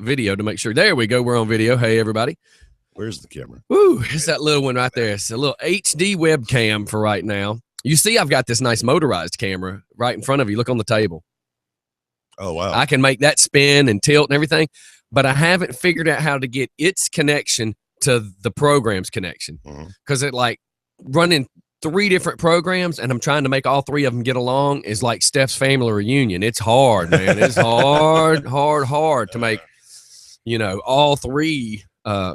video to make sure. There we go. We're on video. Hey, everybody. Where's the camera? Woo, it's that little one right there. It's a little HD webcam for right now. You see, I've got this nice motorized camera right in front of you. Look on the table. Oh, wow. I can make that spin and tilt and everything, but I haven't figured out how to get its connection to the program's connection. Because it like running 3 different programs and I'm trying to make all 3 of them get along is like Steph's family reunion. It's hard, man. It's hard to make, you know, all 3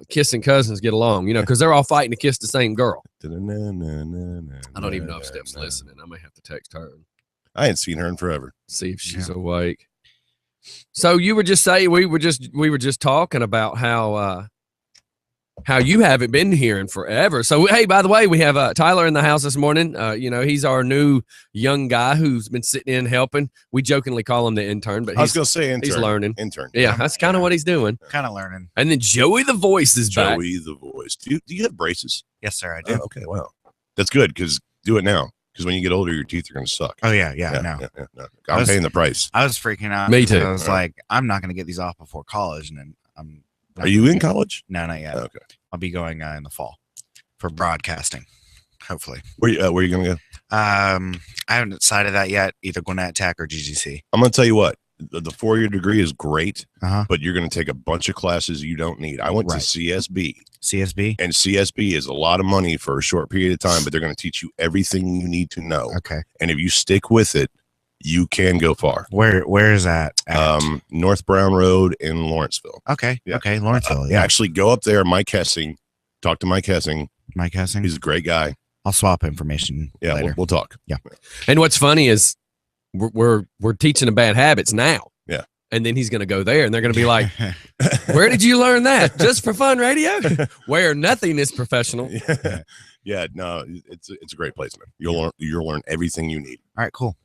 kissing cousins get along, you know, because they're all fighting to kiss the same girl. I don't even know if Steph's listening. I may have to text her. I ain't seen her in forever. See if she's awake. So you were just saying we were just talking about how you haven't been here in forever. So hey, by the way, we have Tyler in the house this morning. You know, he's our new young guy who's been sitting in helping. We jokingly call him the intern, but I was gonna say intern. He's learning. Intern. Yeah, that's kind of what he's doing. Kind of learning. And then Joey the voice is back. Joey the voice. Do you have braces? Yes, sir. I do. Oh, okay, wow, that's good because do it now. Because when you get older, your teeth are going to suck. Oh, yeah. No. I'm paying the price. I was freaking out. Me too. I was like, I'm not going to get these off before college. And then Are you in college? No, not yet. Okay. I'll be going in the fall for broadcasting, hopefully. Where you going to go? I haven't decided that yet, either Gwinnett Tech or GGC. I'm going to tell you what. The 4-year degree is great, Uh-huh. but you're going to take a bunch of classes you don't need. I went to CSB. CSB? And CSB is a lot of money for a short period of time, but they're going to teach you everything you need to know. Okay. And if you stick with it, you can go far. Where is that at? North Brown Road in Lawrenceville. Okay. Yeah. Okay. Lawrenceville. Yeah. Actually, go up there. Mike Hessing. Talk to Mike Hessing. Mike Hessing? He's a great guy. I'll swap information later. We'll talk. Yeah. And what's funny is we're teaching the bad habits now. Yeah. And then he's going to go there and they're going to be like, where did you learn that? Just for fun radio? Where nothing is professional. Yeah, no, it's a great place, man. You'll learn everything you need. All right, cool.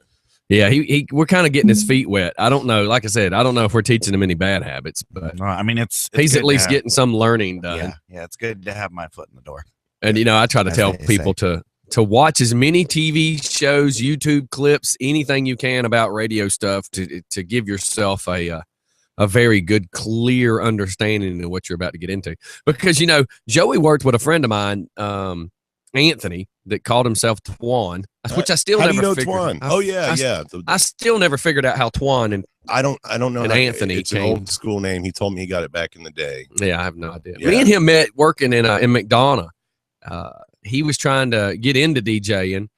Yeah, we're kind of getting his feet wet. I don't know. Like I said, I don't know if we're teaching him any bad habits, but well, I mean, it's he's at least getting some learning done. Yeah, it's good to have my foot in the door. And, you know, I try to tell people to watch as many TV shows, YouTube clips, anything you can about radio stuff to give yourself a very good, clear understanding of what you're about to get into. Because, you know, Joey worked with a friend of mine, Anthony, that called himself Twan, which I still never figured. Twan? I still never figured out how Twan and I don't know. And Anthony it's an old school name. He told me he got it back in the day. Yeah, I have no idea. Yeah. Me and him met working in McDonough. He was trying to get into DJing.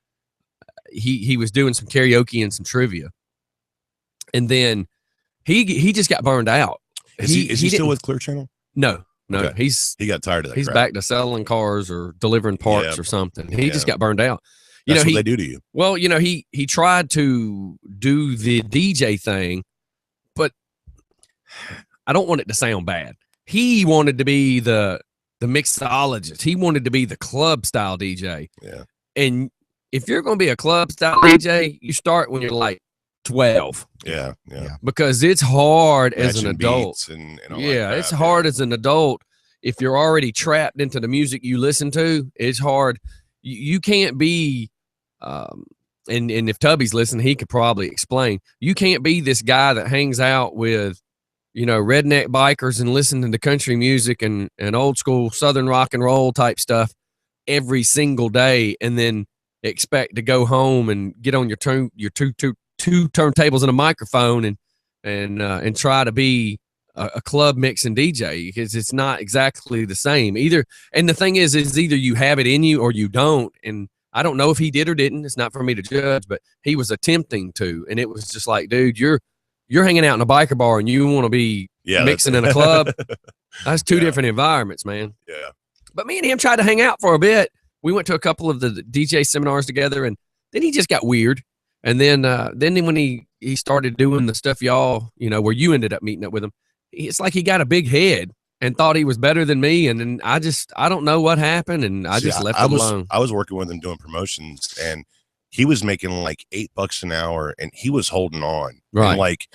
He was doing some karaoke and some trivia, and then he just got burned out. Is he still with Clear Channel? No. Okay. He got tired of that. He's crap. back to selling cars or delivering parts or something. He just got burned out. That's what they do to you. Well, you know, he tried to do the DJ thing, but I don't want it to sound bad. He wanted to be the mixologist. He wanted to be the club style DJ. Yeah. And if you're going to be a club style DJ, you start when you're like 12. Yeah. Because it's hard as an Matching adult. beats and all Yeah, that it's crap, hard as an adult. If you're already trapped into the music you listen to, it's hard. You can't be, and if Tubby's listening, he could probably explain. You can't be this guy that hangs out with, you know, redneck bikers and listening to country music and old school Southern rock and roll type stuff every single day, and then expect to go home and get on your two turntables and a microphone and try to be a club mixing DJ, because it's not exactly the same either. And the thing is either you have it in you or you don't. And I don't know if he did or didn't. It's not for me to judge, but he was attempting to, and it was just like, dude, you're hanging out in a biker bar and you want to be mixing in a club. That's two different environments, man. Yeah. But me and him tried to hang out for a bit. We went to a couple of the DJ seminars together, and then he just got weird. And then when he started doing the stuff y'all, you know, where you ended up meeting up with him, it's like he got a big head and thought he was better than me. And then I don't know what happened, and I just left him alone. I was working with him doing promotions, and he was making like $8 an hour, and he was holding on. Right. And like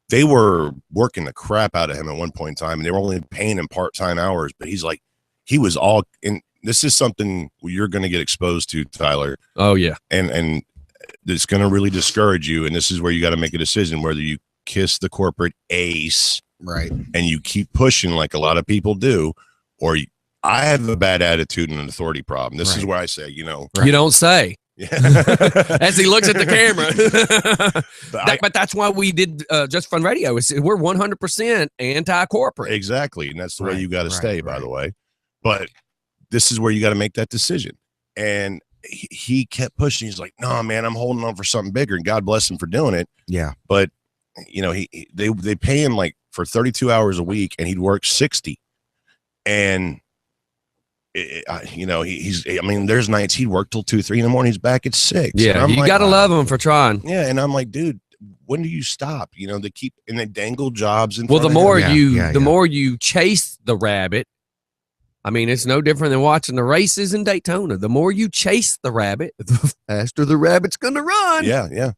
they were working the crap out of him at one point in time, and they were only paying him part-time hours. But he's like, he was all in. This is something you're going to get exposed to, Tyler. Oh yeah. And it's going to really discourage you. And this is where you got to make a decision whether you kiss the corporate ace Right. and you keep pushing like a lot of people do, or I have a bad attitude and an authority problem. This is Right. where I say, you know, You don't say. yeah. As he looks at the camera. But But that's why we did Just Fun Radio. We're 100% anti-corporate. exactly, and that's the way Right, you got to right, stay, by right. the way. But this is where you got to make that decision. And he kept pushing. He's like, "No, man, I'm holding on for something bigger." And God bless him for doing it. Yeah. But you know, they pay him like for 32 hours a week, and he'd work 60. And you know, I mean, there's nights he'd work till 2, 3 in the morning. He's back at 6. And Yeah, I'm you like, got to love him for trying. yeah. And I'm like, dude, when do you stop? You know, they dangle jobs. Well, the front of more him. Yeah, more you chase the rabbit, I mean, it's no different than watching the races in Daytona. The more you chase the rabbit, the faster the rabbit's going to run. Yeah.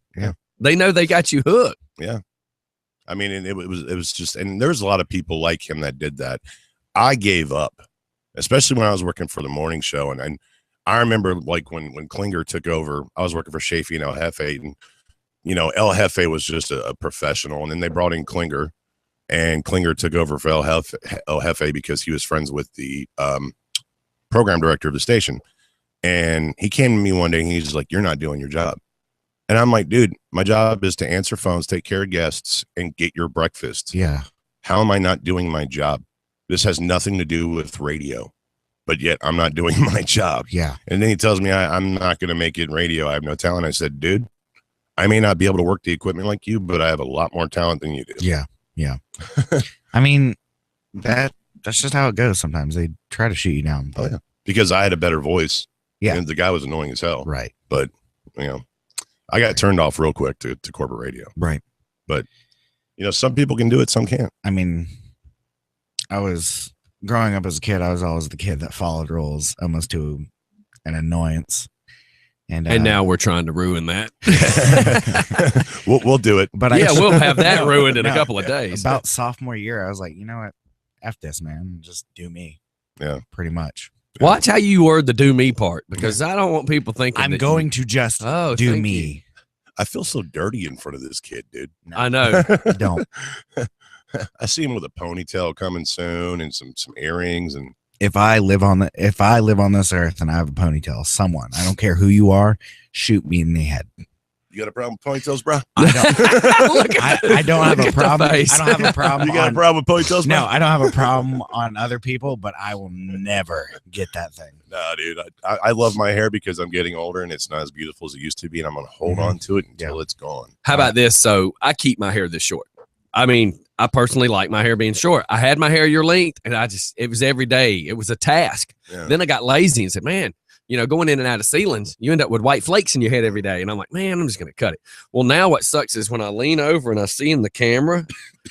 They know they got you hooked. I mean, and it was just, and there's a lot of people like him that did that. I gave up, especially when I was working for the morning show. And I remember like when Klinger took over, I was working for Shafee and El Jefe, and, you know, El Jefe was just a professional. And then they brought in Klinger, and Klinger took over for El Jefe because he was friends with the program director of the station. And he came to me one day and he's like, "You're not doing your job." And I'm like, "Dude, my job is to answer phones, take care of guests, and get your breakfast. Yeah. How am I not doing my job? This has nothing to do with radio, but yet I'm not doing my job." Yeah. And then he tells me I'm not going to make it in radio. I have no talent. I said, "Dude, I may not be able to work the equipment like you, but I have a lot more talent than you do." Yeah. Yeah. I mean, that's just how it goes. Sometimes they try to shoot you down. Oh, But, yeah. Because I had a better voice. Yeah. And the guy was annoying as hell. Right. You know, I got turned off real quick to corporate radio. Right. You know, some people can do it, some can't. I mean, I was growing up as a kid. I was always the kid that followed rules almost to an annoyance. And now we're trying to ruin that. We'll do it. but Yeah, we'll have that No, ruined in a no. couple of days. about sophomore year, I was like, you know what? F this, man. Just do me. Yeah. Pretty much. Watch how you word the do me part, because I don't want people thinking I'm that going to just Oh, do thank me. you. I feel so dirty in front of this kid, dude. No, I know. don't. I see him with a ponytail coming soon and some earrings, and If I live on this earth and I have a ponytail, someone, I don't care who you are, shoot me in the head. you got a problem with ponytails, bro? I don't. Look at I don't have look a at the problem. face. I don't have a problem. You got a on, problem with ponytails, bro? no, I don't have a problem on other people, but I will never get that thing. Nah, dude. I love my hair because I'm getting older and it's not as beautiful as it used to be, and I'm gonna hold Mhm. on to it until it's gone. How about this? So I keep my hair this short. I mean, I personally like my hair being short. I had my hair your length, and it was every day. It was a task. Yeah. Then I got lazy and said, man, you know, going in and out of ceilings, you end up with white flakes in your head every day. And I'm like, man, I'm just going to cut it. Well, now what sucks is when I lean over and I see in the camera,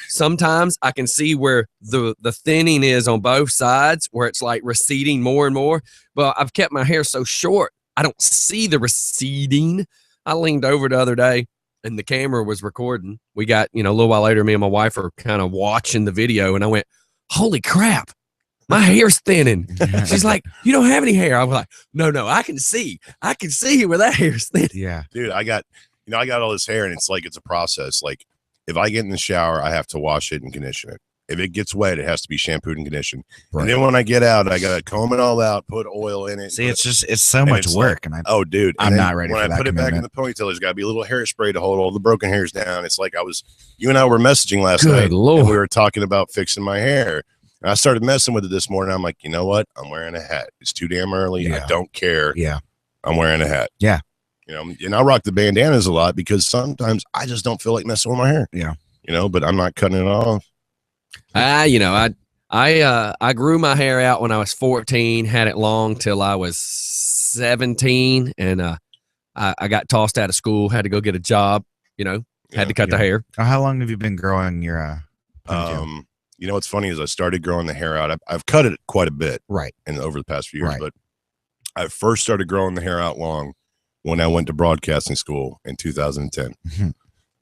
sometimes I can see where the thinning is on both sides, where it's like receding more and more. But I've kept my hair so short, I don't see the receding. I leaned over the other day and the camera was recording. We got, you know, a little while later, me and my wife are kind of watching the video, and I went, holy crap, my hair's thinning. She's like, you don't have any hair. I was like, no, I can see where that hair's thinning. Yeah. Dude, I got all this hair, and it's like it's a process. Like if I get in the shower, I have to wash it and condition it. If it gets wet, it has to be shampooed and conditioned. Right. And then when I get out, I gotta comb it all out, put oil in it. See, it's so much it's work, and oh, dude, and I'm then not ready when for I that put it back in commitment. the ponytail, there's got to be a little hairspray to hold all the broken hairs down. It's like you and I were messaging last Good night, Lord. and we were talking about fixing my hair. And I started messing with it this morning. I'm like, you know what? I'm wearing a hat. It's too damn early. Yeah. I don't care. yeah, I'm wearing a hat. Yeah. You know, and I rock the bandanas a lot because sometimes I just don't feel like messing with my hair. Yeah. You know, but I'm not cutting it off. You know, I grew my hair out when I was 14, had it long till I was 17, and I got tossed out of school, had to go get a job, you know, had to cut the hair. How long have you been growing your ponytail? You know, what's funny is I started growing the hair out. I've cut it quite a bit Right. over the past few years, Right. but I first started growing the hair out long when I went to broadcasting school in 2010. Mhm.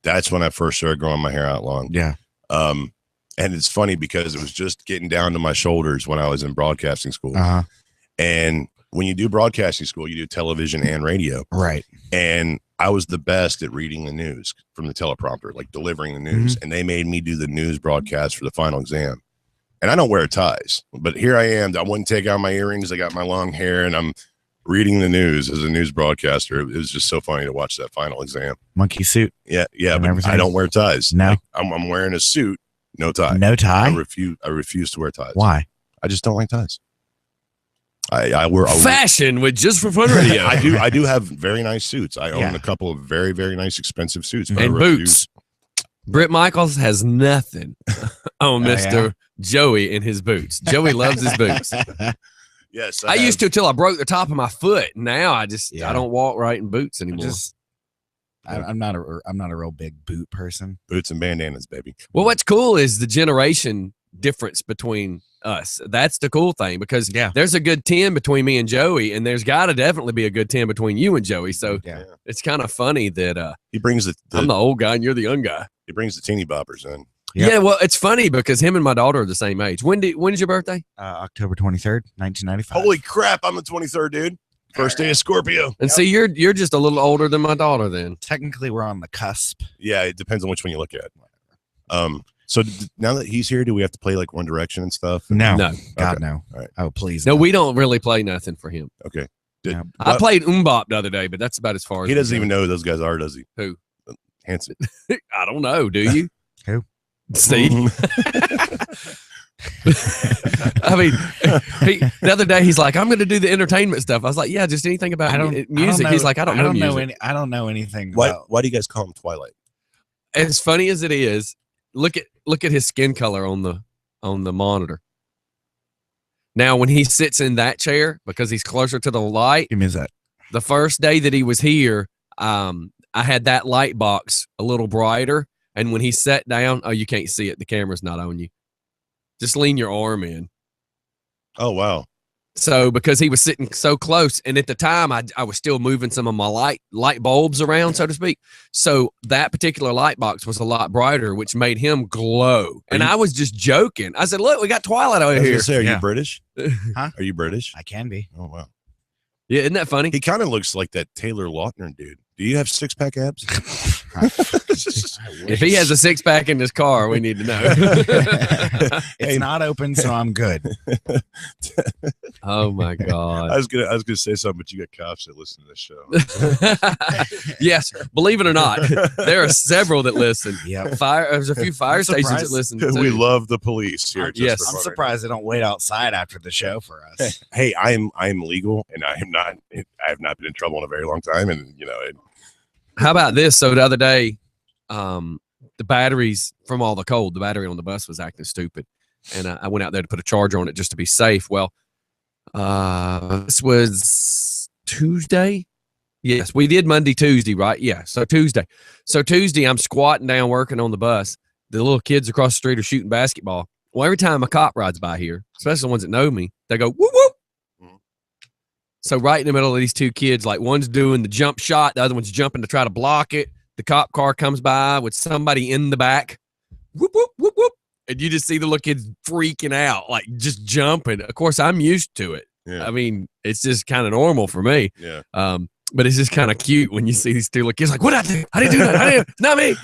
That's when I first started growing my hair out long. Yeah. And it's funny because it was just getting down to my shoulders when I was in broadcasting school. Uh-huh. And when you do broadcasting school, you do television and radio. Right. And I was the best at reading the news from the teleprompter, like delivering the news. And they made me do the news broadcast for the final exam. And I don't wear ties, but here I am. I wouldn't take out my earrings. I got my long hair and I'm reading the news as a news broadcaster. It was just so funny to watch that final exam. Monkey suit. Yeah. And But everything. I don't wear ties. No. Like, I'm wearing a suit, no tie. No tie. I refuse to wear ties. Why? I just don't like ties. I wear Fashion with Just for Fun Radio. I do have very nice suits. I own Yeah. a couple of very, very nice expensive suits. But I and refuse- boots. Britt Michaels has nothing on Oh, Mr. yeah? Joey in his boots. Joey loves his boots. Yes. I used to till I broke the top of my foot. Now I Yeah. I don't walk right in boots anymore. I'm not a real big boot person. boots and bandanas, baby. Well, what's cool is the generation difference between us. That's the cool thing because Yeah. there's a good 10 between me and Joey, and there's got to definitely be a good 10 between you and Joey. So Yeah. it's kind of funny that He brings I'm the old guy and you're the young guy. he brings the teeny boppers in. Yep. Yeah, well, it's funny because him and my daughter are the same age. When's your birthday? October 23rd, 1995. Holy crap! I'm the 23rd, dude. First day of Scorpio. And see, you're just a little older than my daughter then. Technically, we're on the cusp. Yeah, it depends on which one you look at. So now that he's here, do we have to play like One Direction and stuff? No, No. God, Okay. no. All right. Oh, please. No, we don't really play nothing for him. Okay. Yeah. I played Umbop the other day, but that's about as far as He we doesn't go. even know who those guys are, does he? Who? Hanson. I don't know. Do you? Who? See? I mean, the other day he's like, I'm going to do the entertainment stuff. I was like, yeah, just anything about music. He's like, I don't know music. I don't know anything. Why About, do you guys call him Twilight? As funny as it is, look at his skin color on the monitor. Now, when he sits in that chair because he's closer to the light, give me that. the first day that he was here, I had that light box a little brighter. And when he sat down, oh, you can't see it. The camera's not on you. Just lean your arm in. Oh wow. So because he was sitting so close, and at the time I was still moving some of my light bulbs around, so to speak. So that particular light box was a lot brighter, which made him glow. And I was just joking. I said, "Look, we got Twilight I over was here." gonna say, are Yeah. you British? Huh? Are you British? I can be. Oh wow. Yeah, isn't that funny? He kind of looks like that Taylor Lautner dude. Do you have 6-pack abs? If he has a 6-pack in his car, we need to know. It's not open, so I'm good. Oh my God. I was gonna say something, but you got cops that listen to this show. Yes, believe it or not, there are several that listen. Yep. There's a few fire stations that surprised. listen. Too. We love the police here. at Just Yes. for I'm Fun surprised they don't wait outside after the show for us. Hey, I am legal, and I have not been in trouble in a very long time, and How about this? So the other day, the batteries from all the cold, the battery on the bus was acting stupid, and I went out there to put a charger on it just to be safe. Well, this was Tuesday. Yes, we did Monday, Tuesday, right? Yeah. So Tuesday, I'm squatting down working on the bus. The little kids across the street are shooting basketball. Well, every time a cop rides by here, especially the ones that know me, they go, whoop, whoop. So right in the middle of these two kids, like one's doing the jump shot, the other one's jumping to try to block it. The cop car comes by with somebody in the back. Whoop, whoop, whoop, whoop. And you just see the little kids freaking out, like just jumping. Of course, I'm used to it. Yeah. I mean, it's just kind of normal for me. Yeah. But it's just kind of cute when you see these two little kids like, what I do? I didn't do that. Not me.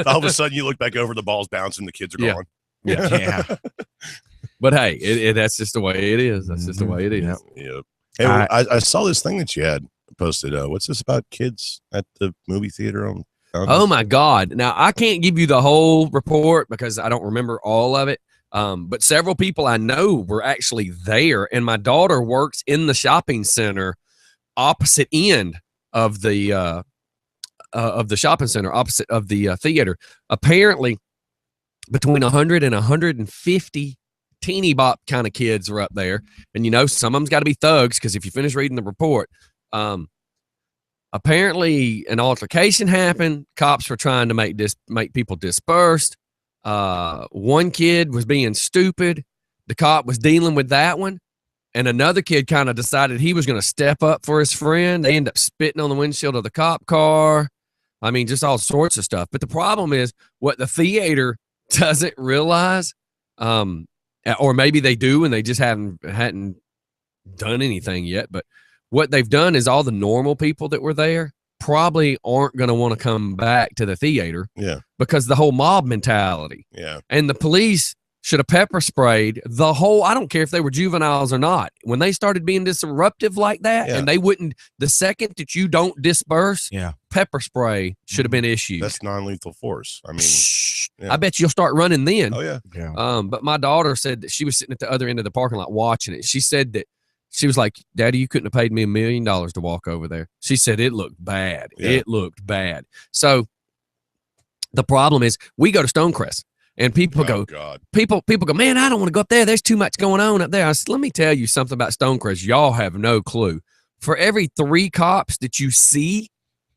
All of a sudden, you look back over, the ball's bouncing, the kids are Yeah. gone. Yeah. But hey, that's just the way it is. That's just the way it is. Yep. Yeah. Hey, I saw this thing that you had posted. What's this about kids at the movie theater on? Oh my God. Now I can't give you the whole report because I don't remember all of it. But several people I know were actually there, and my daughter works in the shopping center opposite end of the shopping center, opposite of the theater. Apparently between 100 and 150 teeny bop kind of kids are up there. And some of them's got to be thugs, because if you finish reading the report, apparently an altercation happened. Cops were trying to make people dispersed. One kid was being stupid. The cop was dealing with that one. And another kid kind of decided he was going to step up for his friend. They end up spitting on the windshield of the cop car. I mean, just all sorts of stuff. But the problem is what the theater doesn't realize, or maybe they do and they just hadn't done anything yet. But what they've done is all the normal people that were there probably aren't going to want to come back to the theater Yeah. because the whole mob mentality. Yeah. And the police should have pepper sprayed the whole, I don't care if they were juveniles or not. When they started being disruptive like that, Yeah. and they wouldn't, the second that you don't disperse, Yeah. pepper spray should have been issued. That's non-lethal force. I mean, yeah. I bet you'll start running then. oh yeah. Yeah. But my daughter said that she was sitting at the other end of the parking lot watching it. She said that she was like, Daddy, you couldn't have paid me $1 million to walk over there. She said it looked bad. Yeah. It looked bad. So the problem is we go to Stonecrest and people Oh go, God. people go, man, I don't want to go up there. There's too much going on up there. I said, let me tell you something about Stonecrest. Y'all have no clue. For every 3 cops that you see,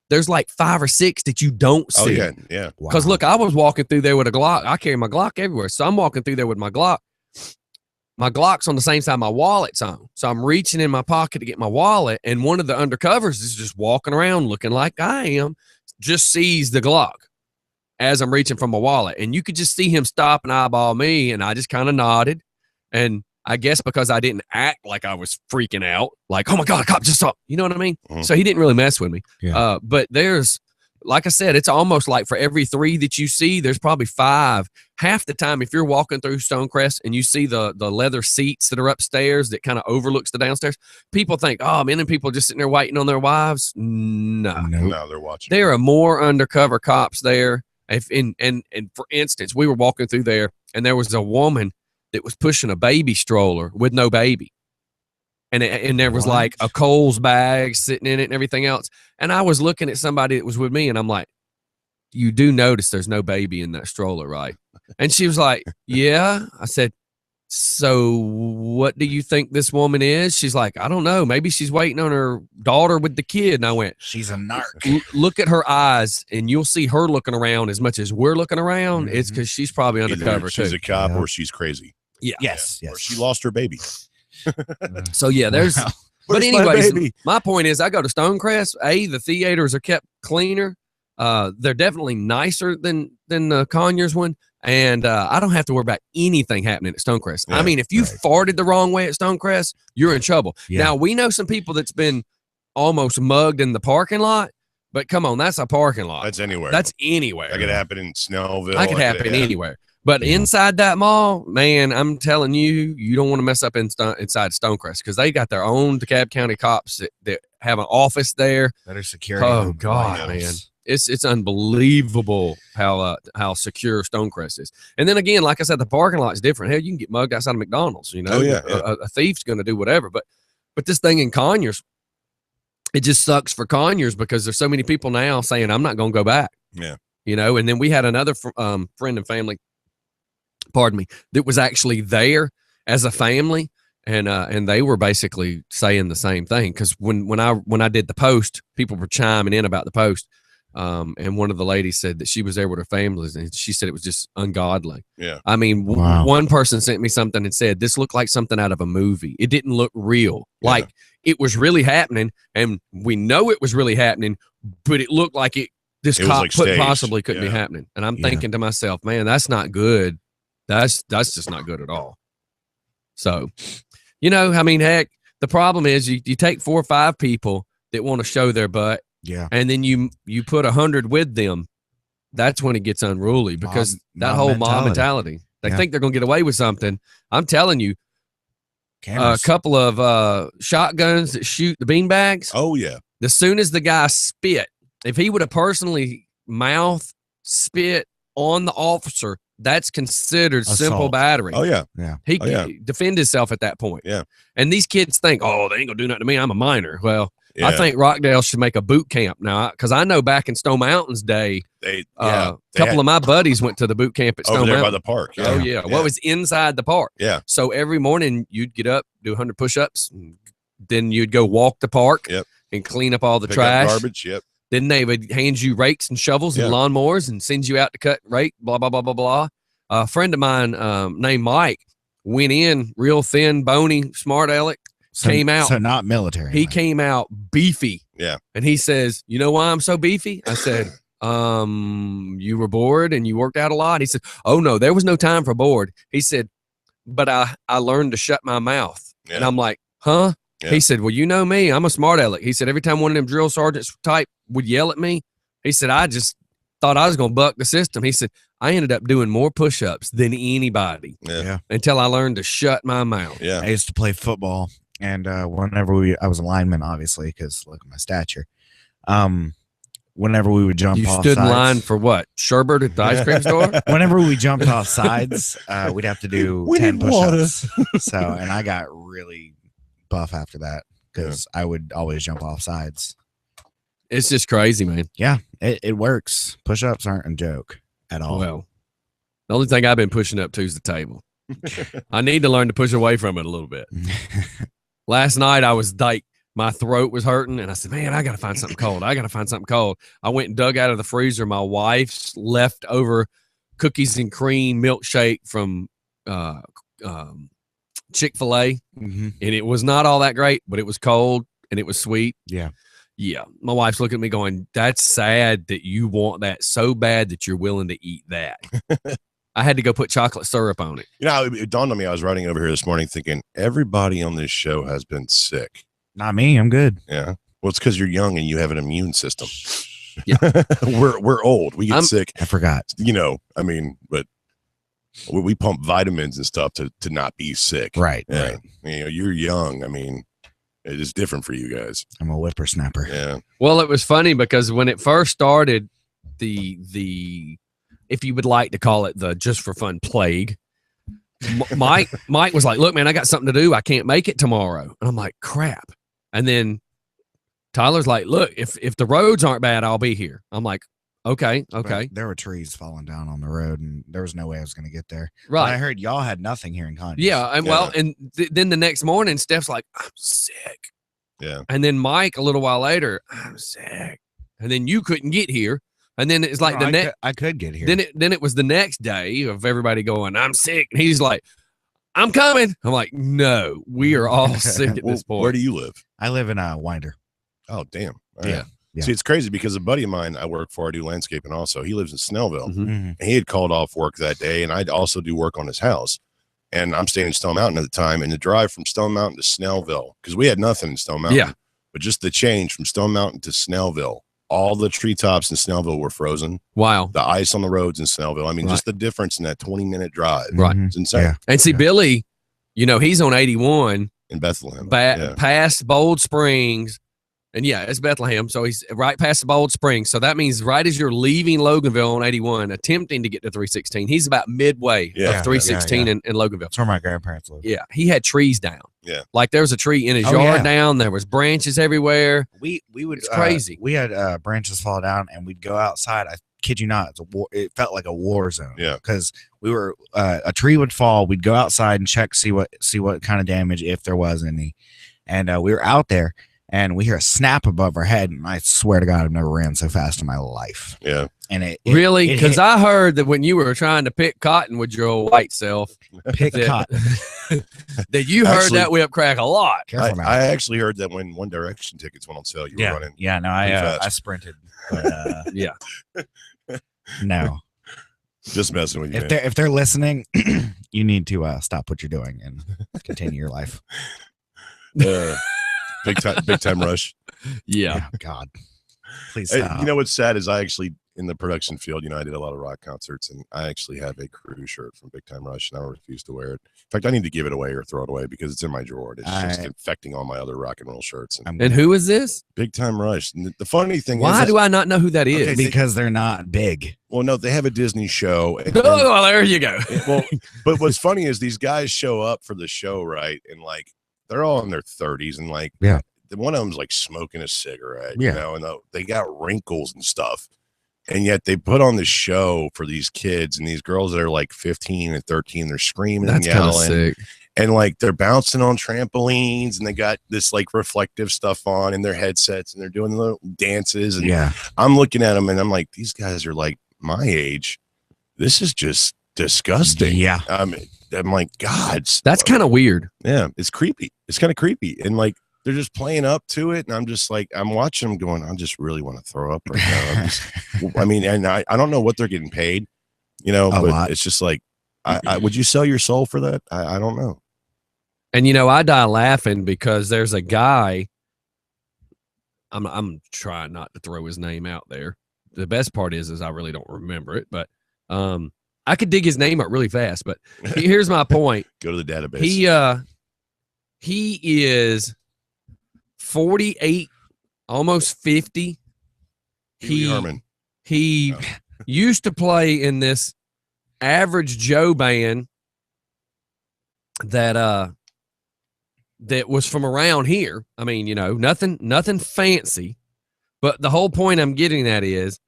there's like 5 or 6 that you don't Oh see. yeah. Yeah. Because Wow. look, I was walking through there with a Glock. I carry my Glock everywhere. So I'm walking through there with my Glock. My Glock's on the same side my wallet's on. So I'm reaching in my pocket to get my wallet. And one of the undercovers is just walking around looking like I am, just sees the Glock as I'm reaching for my wallet. And you could just see him stop and eyeball me. And I just kind of nodded. And I guess because I didn't act like I was freaking out, like, oh my God, a cop just saw, you know what I mean? Mhm. So he didn't really mess with me. Yeah. But there's, like I said, it's almost like for every 3 that you see, there's probably 5. Half the time, if you're walking through Stonecrest and you see the leather seats that are upstairs that kind of overlooks the downstairs, people think, oh, men and people just sitting there waiting on their wives. No. Nope. No, they're watching. There are more undercover cops there. And for instance, we were walking through there and there was a woman that was pushing a baby stroller with no baby. And there was What? like a Kohl's bag sitting in it and everything else. And I was looking at somebody that was with me and I'm like, you do notice there's no baby in that stroller, right? And she was like, yeah. I said, so what do you think this woman is? She's like, I don't know. Maybe she's waiting on her daughter with the kid. And I went, She's a narc. look at her eyes and you'll see her looking around as much as we're looking around. It's Mhm. because she's probably Either undercover she's too. a cop Yeah. or she's crazy. Yeah. Yes. Or Yes. she lost her baby. So yeah, there's, Wow. but Where's my anyways, baby? my point is I go to Stonecrest. The theaters are kept cleaner. They're definitely nicer than the Conyers one. And I don't have to worry about anything happening at Stonecrest. I Yeah, mean, if you right. farted the wrong way at Stonecrest, you're in trouble. Yeah. Now, we know some people that's been almost mugged in the parking lot, but come on, that's a parking lot. That's anywhere. That's anywhere. that could happen in Snellville. That could happen yeah. anywhere. But Yeah. inside that mall, man, I'm telling you, you don't want to mess up inside Stonecrest because they got their own DeKalb County cops that have an office there. Better security. Oh than God, White man, House. it's unbelievable how secure Stonecrest is. And then again, like I said, the parking lot's different. Hell, you can get mugged outside of McDonald's. You know, Oh, yeah, A thief's going to do whatever. But this thing in Conyers, it just sucks for Conyers because there's so many people now saying I'm not going to go back. Yeah. You know, and then we had another friend and family, pardon me, that was actually there as a family, and they were basically saying the same thing because when I did the post, people were chiming in about the post, and one of the ladies said that she was there with her family, and she said it was just ungodly. Yeah. I mean, Wow. one person sent me something and said this looked like something out of a movie. It didn't look real, Yeah. like it was really happening, and we know it was really happening, but it looked like this It was cop like staged. possibly couldn't be Yeah. happening. And I'm Yeah. thinking to myself, man, that's not good. That's just not good at all. So, you know, I mean, heck, the problem is you take 4 or 5 people that want to show their butt, Yeah. and then you put 100 with them. That's when it gets unruly because that mob whole mob mentality. mentality. They Yeah. think they're gonna get away with something. I'm telling you, a Cameras. couple of shotguns that shoot the beanbags. Oh yeah. As soon as the guy spit, if he would have personally mouth spit on the officer, that's considered simple Assault. battery. Oh yeah. He Oh, yeah. can defend himself at that point. Yeah. And these kids think, oh, they ain't gonna do nothing to me. I'm a minor. Well, Yeah. I think Rockdale should make a boot camp now because I know back in Stone Mountain's day, they a they couple had- of my buddies went to the boot camp at over Stone there by Mountain. the park. Oh yeah. Well, it was inside the park. Yeah. So every morning you'd get up, do 100 push-ups, and then you'd go walk the park Yep. and clean up all the Pick up trash. garbage. Yep. Then they would hand you rakes and shovels and Yeah. lawnmowers and send you out to cut rake, blah, blah, blah, blah, blah. A friend of mine named Mike went in real thin, bony, smart aleck, came out. So not military. He like. came out beefy. Yeah. And he says, you know why I'm so beefy? I said, you were bored and you worked out a lot. He said, oh no, there was no time for bored. He said, but I learned to shut my mouth. And Yeah. I'm like, huh? Yeah. He said, well, you know me, I'm a smart aleck. He said, every time one of them drill sergeants type would yell at me, he said, I just thought I was going to buck the system. He said, I ended up doing more push-ups than anybody Yeah. until I learned to shut my mouth. Yeah. I used to play football, and whenever I was a lineman, obviously, because look at my stature. Whenever we would jump You off stood in sides, line for what? Sherbert at the ice cream store? whenever we jumped off sides, we'd have to do We 10 need water. push-ups. So, and I got really buff after that because I would always jump off sides. It's just crazy, man. Yeah, it works. Push-ups aren't a joke at all. Well, the only thing I've been pushing up to is the table. I need to learn to push away from it a little bit. Last night I was like, my throat was hurting, and I said, man, I got to find something cold. I went and dug out of the freezer my wife's leftover cookies and cream milkshake from Chick-fil-A, Mhm. and it was not all that great, but it was cold and it was sweet. Yeah. Yeah. My wife's looking at me going, that's sad that you want that so bad that you're willing to eat that. I had to go put chocolate syrup on it. You know, it dawned on me. I was riding over here this morning thinking everybody on this show has been sick. Not me. I'm good. Yeah. Well, it's because you're young and you have an immune system. Yeah. we're old. We get sick. I forgot. You know, I mean, but we pump vitamins and stuff to not be sick. Right. Yeah. Right. You know, you're young. I mean, it is different for you guys. I'm a whippersnapper. Yeah. Well, it was funny because when it first started, the if you would like to call it the just for fun plague, Mike was like, look, man, I got something to do. I can't make it tomorrow. And I'm like, crap. And then Tyler's like, look, if the roads aren't bad, I'll be here. I'm like, okay. But there were trees falling down on the road, and there was no way I was going to get there. Right. But I heard y'all had nothing here in Conyers. Yeah. And well, and then the next morning, Steph's like, I'm sick. Yeah. And then Mike, a little while later, I'm sick. And then you couldn't get here. And then it's like No, the next. I could get here. Then it was the next day of everybody going, I'm sick. And he's like, I'm coming. I'm like, no, we are all sick at this point. Where do you live? I live in Winder. Oh, damn. All Yeah. right. Yeah. See, it's crazy because a buddy of mine I work for, I do landscaping also. He lives in Snellville. Mhm. Mhm. And he had called off work that day, and I'd also do work on his house. And I'm staying in Stone Mountain at the time, and the drive from Stone Mountain to Snellville, because we had nothing in Stone Mountain. Yeah. But just the change from Stone Mountain to Snellville, all the treetops in Snellville were frozen. Wow. The ice on the roads in Snellville. I mean, Right. just the difference in that 20-minute drive. Right. Mhm. It's insane. Yeah. And see, Billy, you know, he's on 81 In Bethlehem. past Bold Springs. And yeah, it's Bethlehem. So he's right past the Bold Springs. So that means right as you're leaving Loganville on 81, attempting to get to 316, he's about midway Yeah. of 316 Yeah. in Loganville. That's where my grandparents live. Yeah. He had trees down. Yeah. Like there was a tree in his Oh, yard yeah. down. There was branches everywhere. We would. It's crazy. We had branches fall down, and we'd go outside. I kid you not, it felt like a war zone. Yeah. Because we were a tree would fall. We'd go outside and check, see what kind of damage, if there was any. And we were out there, and we hear a snap above our head, and I swear to God, I've never ran so fast in my life. Yeah. And it Really? it Because hit- I heard that when you were trying to pick cotton with your old white self, pick that- cotton. that you heard Actually- that whip crack a lot. Careful now. I actually heard that when One Direction tickets went on sale, you were yeah, running. yeah. No, pretty fast. I sprinted. But, Yeah. no. Just messing with you. man. If they're listening, you need to stop what you're doing and continue your life. Big time rush. Yeah. Oh, God, please Hey, stop. you know what's sad is I actually in the production field, you know, I did a lot of rock concerts, and I actually have a crew shirt from Big Time Rush, and I refuse to wear it. In fact, I need to give it away or throw it away because it's in my drawer. It's just infecting all my other rock and roll shirts. And And who is this? Big Time Rush. And the funny thing Why is, do I not know who that is? Okay, because they're not big. well, no, they have a Disney show. And, Oh, well, there you go. well, but what's funny is these guys show up for the show, right? And like they're all in their 30s, and like Yeah. one of them's like smoking a cigarette, Yeah. you know, and they got wrinkles and stuff. And yet they put on the show for these kids and these girls that are like 15 and 13. They're screaming That's and kind of yelling, sick. and like they're bouncing on trampolines, and they got this like reflective stuff on in their headsets, and they're doing little dances. And Yeah. I'm looking at them and I'm like, these guys are like my age. This is just disgusting. Yeah. I'm like, God, That's kind of weird. yeah, it's creepy. It's kind of creepy. And like, they're just playing up to it. And I'm just like, I'm watching them going, I just really want to throw up right now. I mean, and I don't know what they're getting paid, you know, A but lot. it's just like, I would you sell your soul for that? I don't know. And I die laughing because there's a guy. I'm trying not to throw his name out there. The best part is I really don't remember it, but I could dig his name up really fast. But here's my point. Go to the database. He is 48, almost 50. Pee Wee Herman. He used to play in this Average Joe band that was from around here. I mean, nothing fancy, but the whole point I'm getting at is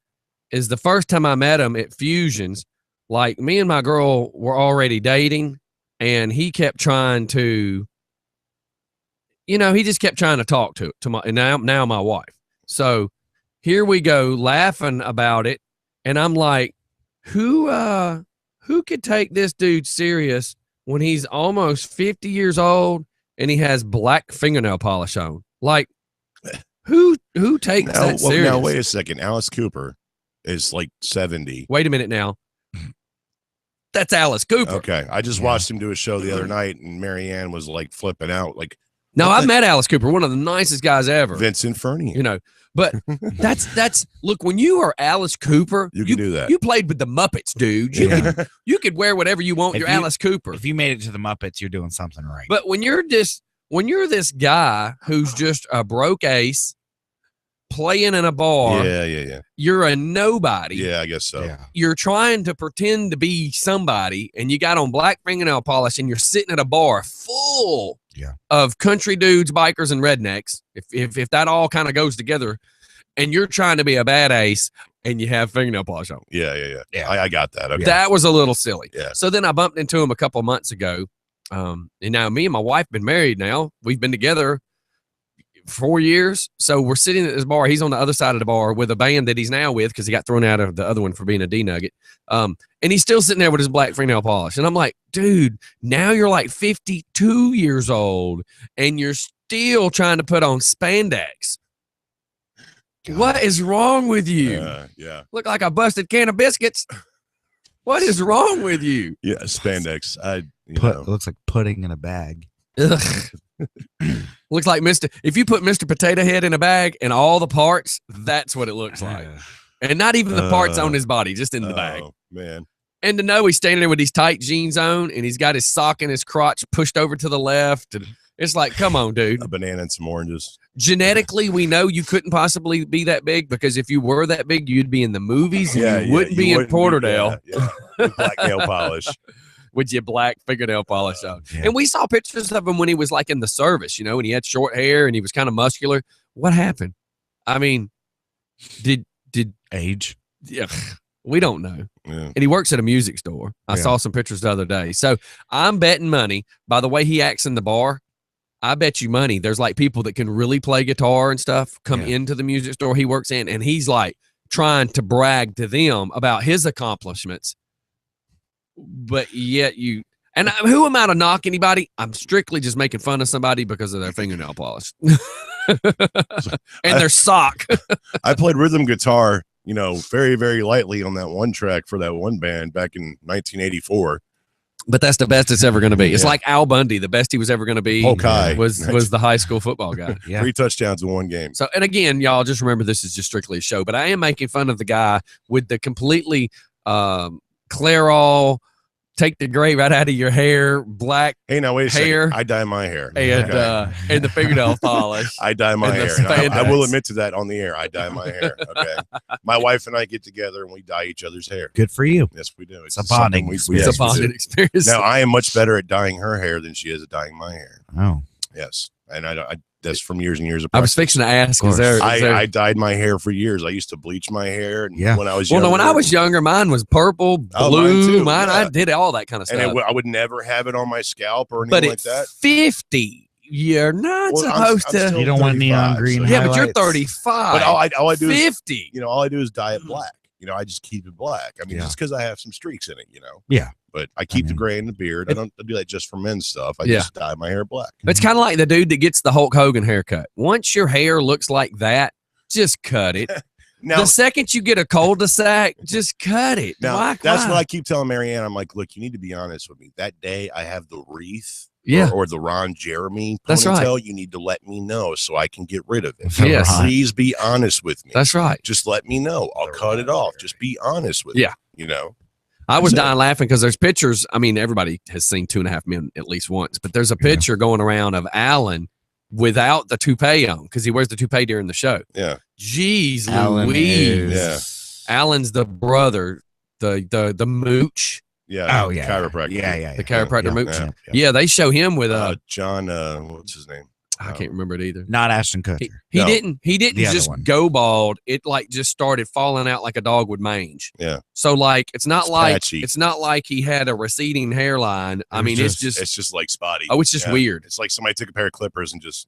the first time I met him at Fusions, like me and my girl were already dating, and he kept trying to, he just kept trying to talk to my, and now my wife. So here we go laughing about it. And I'm like, who could take this dude serious when he's almost 50 years old and he has black fingernail polish on? Like, who takes that serious? Now, wait a second. Alice Cooper is like 70. Wait a minute now. That's Alice Cooper. Okay. I just watched him do a show the other night, and Marianne was like flipping out. Like, no, I've met Alice Cooper, one of the nicest guys ever. Vincent Fernie. But that's look, when you are Alice Cooper, you can do that. You played with the Muppets, dude. You could wear whatever you want. You're Alice Cooper. If you made it to the Muppets, you're doing something right. But when you're this guy who's just a broke ace playing in a bar, you're a nobody. Yeah, I guess so. Yeah. You're trying to pretend to be somebody, and you got on black fingernail polish, and you're sitting at a bar full of country dudes, bikers, and rednecks. If that all kind of goes together, and you're trying to be a bad ace, and you have fingernail polish on. Yeah. I got that. Okay. That was a little silly. Yeah. So then I bumped into him a couple of months ago. And now me and my wife been married now. We've been together 4 years. So we're sitting at this bar. He's on the other side of the bar with a band that he's now with because he got thrown out of the other one for being a D-nugget. And he's still sitting there with his black fingernail polish. And I'm like, dude, now you're like 52 years old and you're still trying to put on spandex. God. What is wrong with you? Yeah. Look like a busted can of biscuits. What is wrong with you? Yeah, spandex. It looks like pudding in a bag. Ugh. Looks like if you put Mr. Potato Head in a bag and all the parts, that's what it looks like. And not even the parts on his body, just in the bag. Oh, man. And to know he's standing there with these tight jeans on and he's got his sock in his crotch pushed over to the left. And it's like, come on, dude. A banana and some oranges. Genetically, we know you couldn't possibly be that big because if you were that big, you'd be in the movies and you wouldn't be in Porterdale. With black nail polish. With your black fingernail polish on. Yeah. And we saw pictures of him when he was like in the service, and he had short hair and he was kind of muscular. What happened? I mean, did age? Yeah, we don't know. Yeah. And he works at a music store. I saw some pictures the other day. So I'm betting money by the way he acts in the bar. I bet you money there's like people that can really play guitar and stuff come into the music store he works in, and he's like trying to brag to them about his accomplishments. But yet who am I to knock anybody? I'm strictly just making fun of somebody because of their fingernail polish and their sock. I played rhythm guitar, very, very lightly on that one track for that one band back in 1984. But that's the best it's ever going to be. It's like Al Bundy. The best he was ever going to be was the high school football guy. 3 touchdowns in one game. So, and again, y'all just remember this is just strictly a show, but I am making fun of the guy with the completely Clairol, take the gray right out of your hair, black. Hey, now wait a second. I dye my hair. And the fingernail polish. I dye my hair. And I will admit to that on the air. I dye my hair. Okay. My wife and I get together and we dye each other's hair. Good for you. Yes, we do. It's a bonding. It's a bonding experience. Now I am much better at dyeing her hair than she is at dyeing my hair. Oh, yes. And I that's from years and years of practice. I was fixing to ask, I dyed my hair for years. I used to bleach my hair. And when I was younger. Well, when I was younger, mine was purple, blue. I did all that kind of stuff. And I would never have it on my scalp or anything like that. 50, you're not supposed to. You don't want neon green. Yeah, but you're 35. But all I do 50. Is, all I do is dye it black. I just keep it black. I mean, just because I have some streaks in it, Yeah. But I keep the gray in the beard. I don't do that just for men's stuff. I just dye my hair black. It's kind of like the dude that gets the Hulk Hogan haircut. Once your hair looks like that, just cut it. Now, the second you get a cul-de-sac, just cut it. now that's what I keep telling Marianne. I'm like, look, you need to be honest with me. That day I have the wreath. Yeah. Or the Ron Jeremy That's right. ponytail, you need to let me know so I can get rid of it. Yes. Please be honest with me. That's right. Just let me know. I'll cut it off. Just be honest with me. You know? I was So- dying laughing because there's pictures. I mean, everybody has seen 2.5 Men at least once, but there's a picture going around of Alan without the toupee on because he wears the toupee during the show. Yeah. Jeez Alan Louise. is- Alan's the brother, the mooch, Yeah. Oh, yeah. Chiropractor. Yeah. the chiropractor Yeah, mooch. yeah. Yeah, they show him with John, what's his name? I can't remember it either. Not Ashton Kutcher. He No. didn't The other just one. go bald. It like just started falling out like a dog with mange. Yeah. So like it's not patchy. like he had a receding hairline. I was mean, just- It's just like spotty. oh, it's just Yeah. weird. It's like somebody took a pair of clippers and just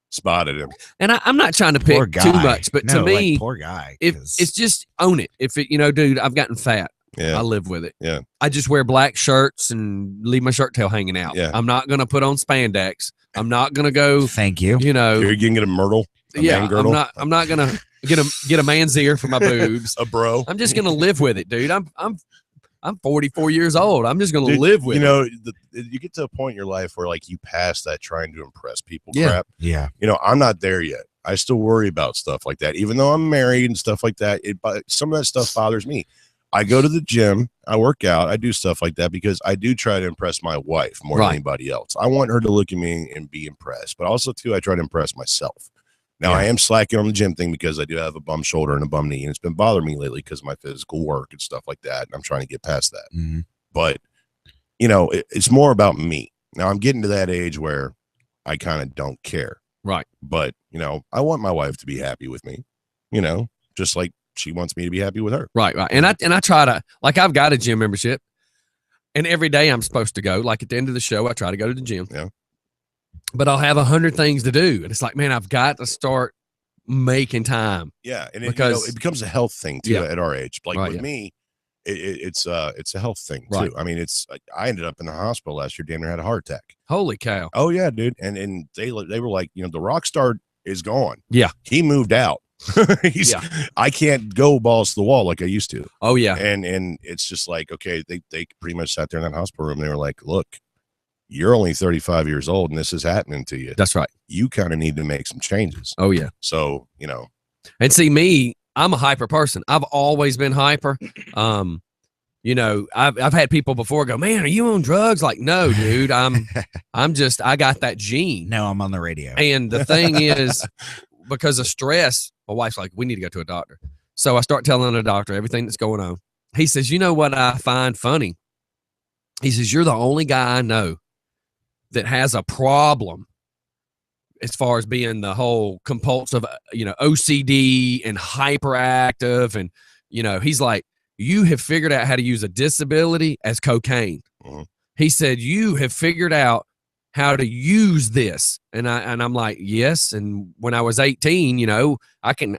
spotted him. And I'm not trying to Poor pick guy. too much, but to No, me, poor guy. if 'cause- it's just own it. If it, dude, I've gotten fat. Yeah. I live with it. Yeah. I just wear black shirts and leave my shirt tail hanging out. Yeah. I'm not gonna put on spandex. I'm not gonna go. thank you. You know. You can get a myrtle. A Yeah. man girdle, I'm not gonna get a man's ear for my boobs. a bro. I'm just gonna live with it, dude. I'm 44 years old. I'm just gonna Dude, live with you it. know, you get to a point in your life where like you pass that trying to impress people Yeah. crap. Yeah. You know, I'm not there yet. I still worry about stuff like that, even though I'm married and stuff like that. Some of that stuff bothers me. I go to the gym, I work out, I do stuff like that because I do try to impress my wife more Right. than anybody else. I want her to look at me and be impressed, but also too, I try to impress myself. Now I am slacking on the gym thing because I do have a bum shoulder and a bum knee, and it's been bothering me lately because of my physical work and stuff like that. And I'm trying to get past that. Mhm. But you know, it's more about me. Now I'm getting to that age where I kind of don't care. Right. But you know, I want my wife to be happy with me, you know, just like she wants me to be happy with her. Right. And I try to, like, I've got a gym membership, and every day I'm supposed to go. Like at the end of the show, I try to go to the gym. Yeah. But I'll have 100 things to do, and it's like, man, I've got to start making time. Yeah, and Because- it becomes a health thing too Yeah. at our age. Like Right, with yeah. me, it's a health thing too. Right. I mean, it's like I ended up in the hospital last year, damn near had a heart attack. Holy cow! Oh yeah, dude. And they were like, you know, the rock star is gone. Yeah. He moved out. I can't go balls to the wall like I used to. Oh yeah. And it's just like, okay, they pretty much sat there in that hospital room. They were like, look, you're only 35 years old and this is happening to you. That's right. You kind of need to make some changes. Oh yeah. So, you know, And see me, I'm a hyper person. I've always been hyper. You know, I've had people before go, man, are you on drugs? Like, no, dude, I got that gene. No, I'm on the radio. And the thing is, because of stress, my wife's like, we need to go to a doctor. So I start telling the doctor everything that's going on. He says, you know what I find funny? He says, you're the only guy I know that has a problem as far as being the whole compulsive, OCD and hyperactive. And, he's like, you have figured out how to use a disability as cocaine. Mhm. He said, you have figured out how to use this. And I'm like, yes. And when I was 18, I can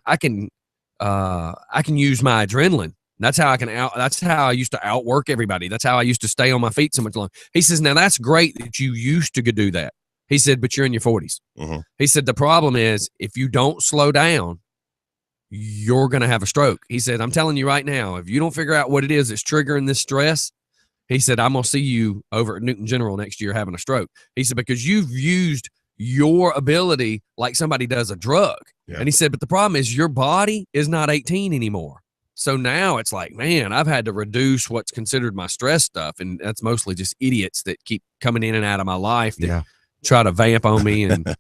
use my adrenaline. That's how that's how I used to outwork everybody. That's how I used to stay on my feet so much longer. He says, now that's great that you used to do that. He said, but you're in your 40s. Mhm. He said, the problem is if you don't slow down, you're going to have a stroke. He said, I'm telling you right now, if you don't figure out what it is that's triggering this stress, he said, I'm going to see you over at Newton General next year having a stroke. He said, because you've used your ability like somebody does a drug. Yeah. And he said, but the problem is your body is not 18 anymore. So now it's like, man, I've had to reduce what's considered my stress stuff. And that's mostly just idiots that keep coming in and out of my life that try to vamp on me. And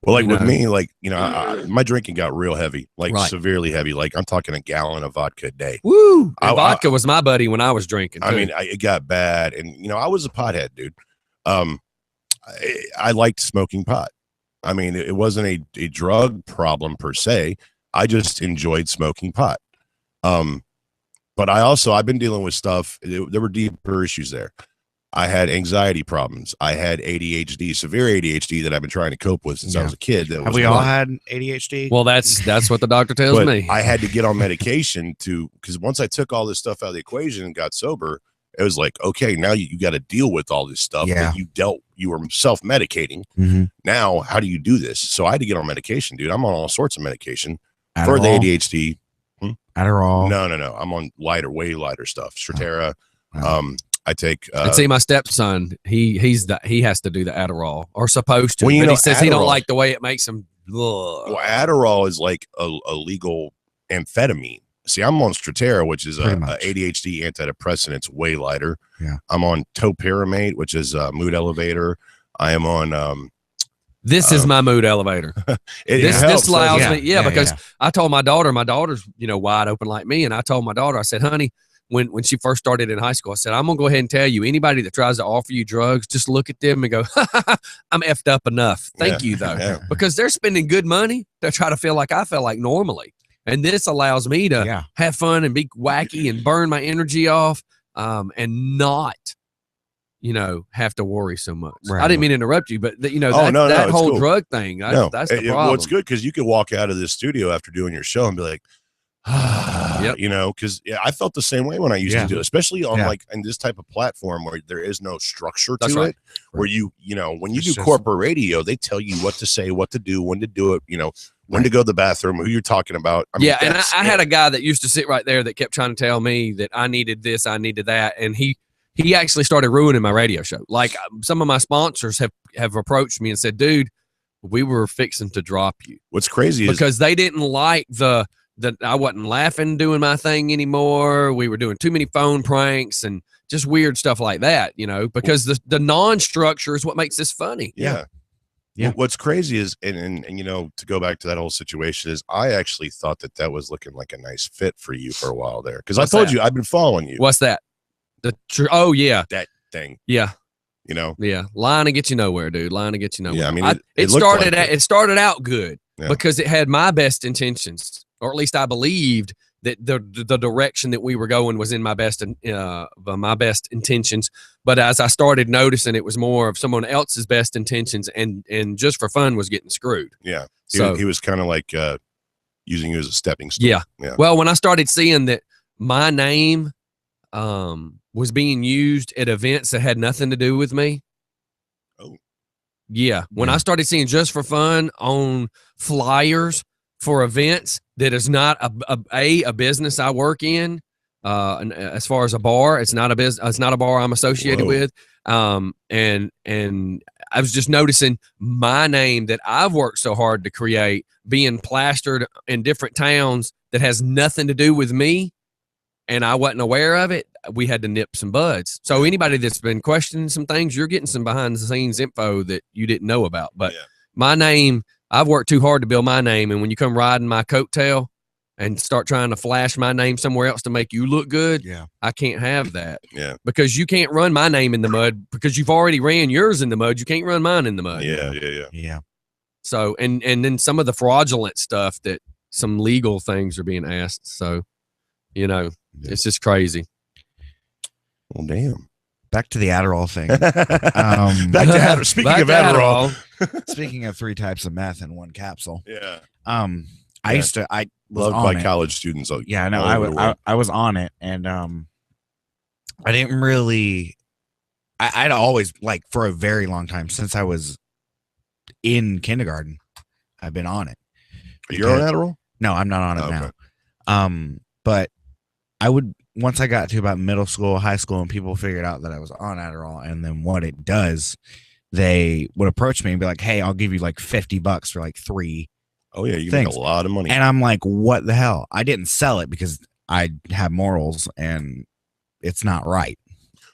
Well, like with me, like, my drinking got real heavy, like Right. severely heavy. Like I'm talking a gallon of vodka a day. woo, I- and vodka was my buddy when I was drinking. I too. mean, it got bad. And, I was a pothead, dude. I liked smoking pot. I mean, it wasn't a drug problem per se. I just enjoyed smoking pot. But I've been dealing with stuff. There were deeper issues there. I had anxiety problems. I had ADHD, severe ADHD that I've been trying to cope with since I was a kid. That Have was we all not- had ADHD? well, that's what the doctor tells but me. I had to get on medication because once I took all this stuff out of the equation and got sober, it was like, okay, now you got to deal with all this stuff Yeah. that you were self-medicating. Mhm. Now, how do you do this? So I had to get on medication, dude. I'm on all sorts of medication Adderall? for the ADHD. Adderall. No. I'm on way lighter stuff. Strattera. Oh. I take. And see, my stepson, he has to do the Adderall, or supposed to. Well, you but know, he says he don't Adderall- like the way it makes him. Well, Adderall is like a legal amphetamine. See, I'm on Strattera, which is a Pretty much. ADHD antidepressant. It's way lighter. Yeah. I'm on topiramate, which is a mood elevator. I am on. This is my mood elevator. This helps, allows doesn't me, it? because I told my daughter's wide open like me, and I told my daughter, I said, honey, when she first started in high school, I said, I'm gonna go ahead and tell you, anybody that tries to offer you drugs, just look at them and go, I'm effed up enough. Thank you though, Yeah. because they're spending good money to try to feel like I felt like normally, and this allows me to have fun and be wacky and burn my energy off, and not, have to worry so much. Right. I didn't mean to interrupt you, but that no, that it's whole cool. drug thing, that's the problem. Well, it's good because you could walk out of this studio after doing your show and be like, Yep. because I felt the same way when I used to do it, especially on like in this type of platform where there is no structure That's to right. it. Where when you It's do just- corporate radio, they tell you what to say, what to do, when to do it, when to go to the bathroom, who you're talking about. I mean, And that's I it. had a guy that used to sit right there that kept trying to tell me that I needed this, I needed that, and he actually started ruining my radio show. Like some of my sponsors have approached me and said, dude, we were fixing to drop you. What's crazy is Because they didn't like that I wasn't laughing doing my thing anymore. We were doing too many phone pranks and just weird stuff like that, because the non-structure is what makes this funny. Yeah. What's crazy is, and to go back to that whole situation is, I actually thought that was looking like a nice fit for you for a while there. Because I What's told that? you I've been following you. What's that? Oh yeah. That thing, Yeah. Yeah. Lying to get you nowhere, dude. Lying to get you nowhere. I mean, it it looked started like it started out good Yeah. because it had my best intentions, or at least I believed that the direction that we were going was in my best intentions. But as I started noticing, it was more of someone else's best intentions, and just for fun was getting screwed. Yeah. So He was kind of like using you as a stepping stone. yeah. Yeah. Well, when I started seeing that my name was being used at events that had nothing to do with me. Oh. Yeah. When I started seeing Just for Fun on flyers for events that is not a business I work in, and as far as a bar, it's not a business, it's not a bar I'm associated Whoa. with. And I was just noticing my name that I've worked so hard to create being plastered in different towns that has nothing to do with me, and I wasn't aware of it. We had to nip some buds. So anybody that's been questioning some things, you're getting some behind the scenes info that you didn't know about. But my name, I've worked too hard to build my name. And when you come riding my coattail and start trying to flash my name somewhere else to make you look good, I can't have that. Yeah. Because you can't run my name in the mud because you've already ran yours in the mud. You can't run mine in the mud. Yeah. So, and then some of the fraudulent stuff that some legal things are being asked. So, it's just crazy. Well, damn. Back to the Adderall thing. Back to Adderall. Speaking Back of to Adderall. Speaking of 3 types of meth in one capsule. Yeah. I used to, I was Loved on by it. college students. Yeah, I know. all over the world. I was on it, and I didn't really. I'd always, like, for a very long time, since I was in kindergarten, I've been on it. You're on Adderall? No, I'm not on it Okay. now. But I would, once I got to about middle school, high school, and people figured out that I was on Adderall, and then what it does, they would approach me and be like, "Hey, I'll give you like $50 for like 3." Oh yeah, you Things. make a lot of money. And I'm like, what the hell? I didn't sell it because I have morals and it's not right.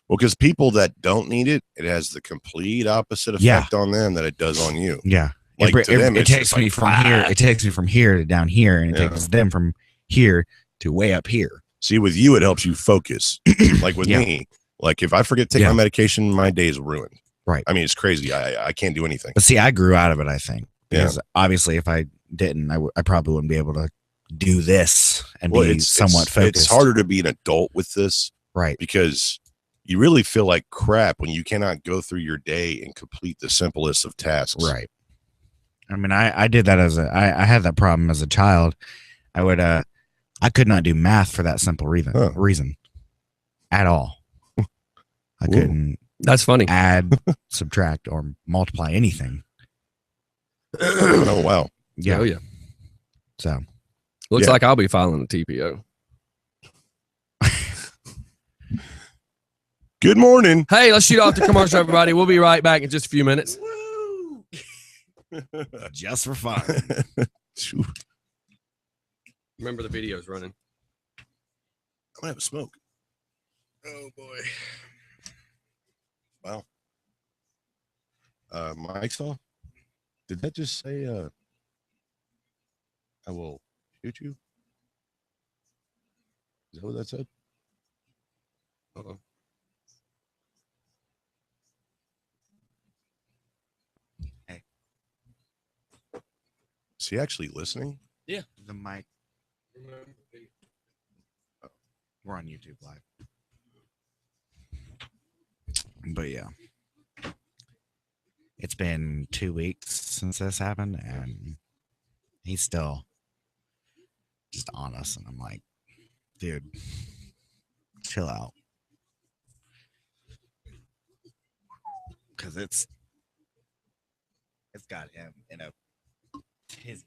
Well, because people that don't need it, it has the complete opposite effect on them that it does on you. Yeah. Like, to them, it it's takes just me like, from here. It takes me from here to down here, and it Yeah. takes them from here to way up here. See, with you, it helps you focus. Like with Yeah. me, like if I forget to take Yeah. my medication, my day's ruined. Right. I mean, it's crazy. I can't do anything. But see, I grew out of it, I think. Yeah. Because obviously, if I didn't, I probably wouldn't be able to do this and be somewhat focused. It's harder to be an adult with this, Right. because you really feel like crap when you cannot go through your day and complete the simplest of tasks. Right. I mean, I did that I had that problem as a child. I could not do math for that simple reason at all. I couldn't That's funny. add, subtract, or multiply anything. Oh wow. Yeah. Oh, yeah. So Looks Yeah. like I'll be filing a TPO. Good morning. Hey, let's shoot off the commercial, everybody. We'll be right back in just a few minutes. Just for fun. Remember the video's running. I'm gonna have a smoke. Oh boy. Wow. Mike's on. Did that just say I will shoot you? Is that what that said? Uh-oh. Hey. Is he actually listening? Yeah. The mic. We're on YouTube Live. But yeah. It's been 2 weeks since this happened, and he's still just on us. And I'm like, dude, chill out. Because it's got him in a tizzy.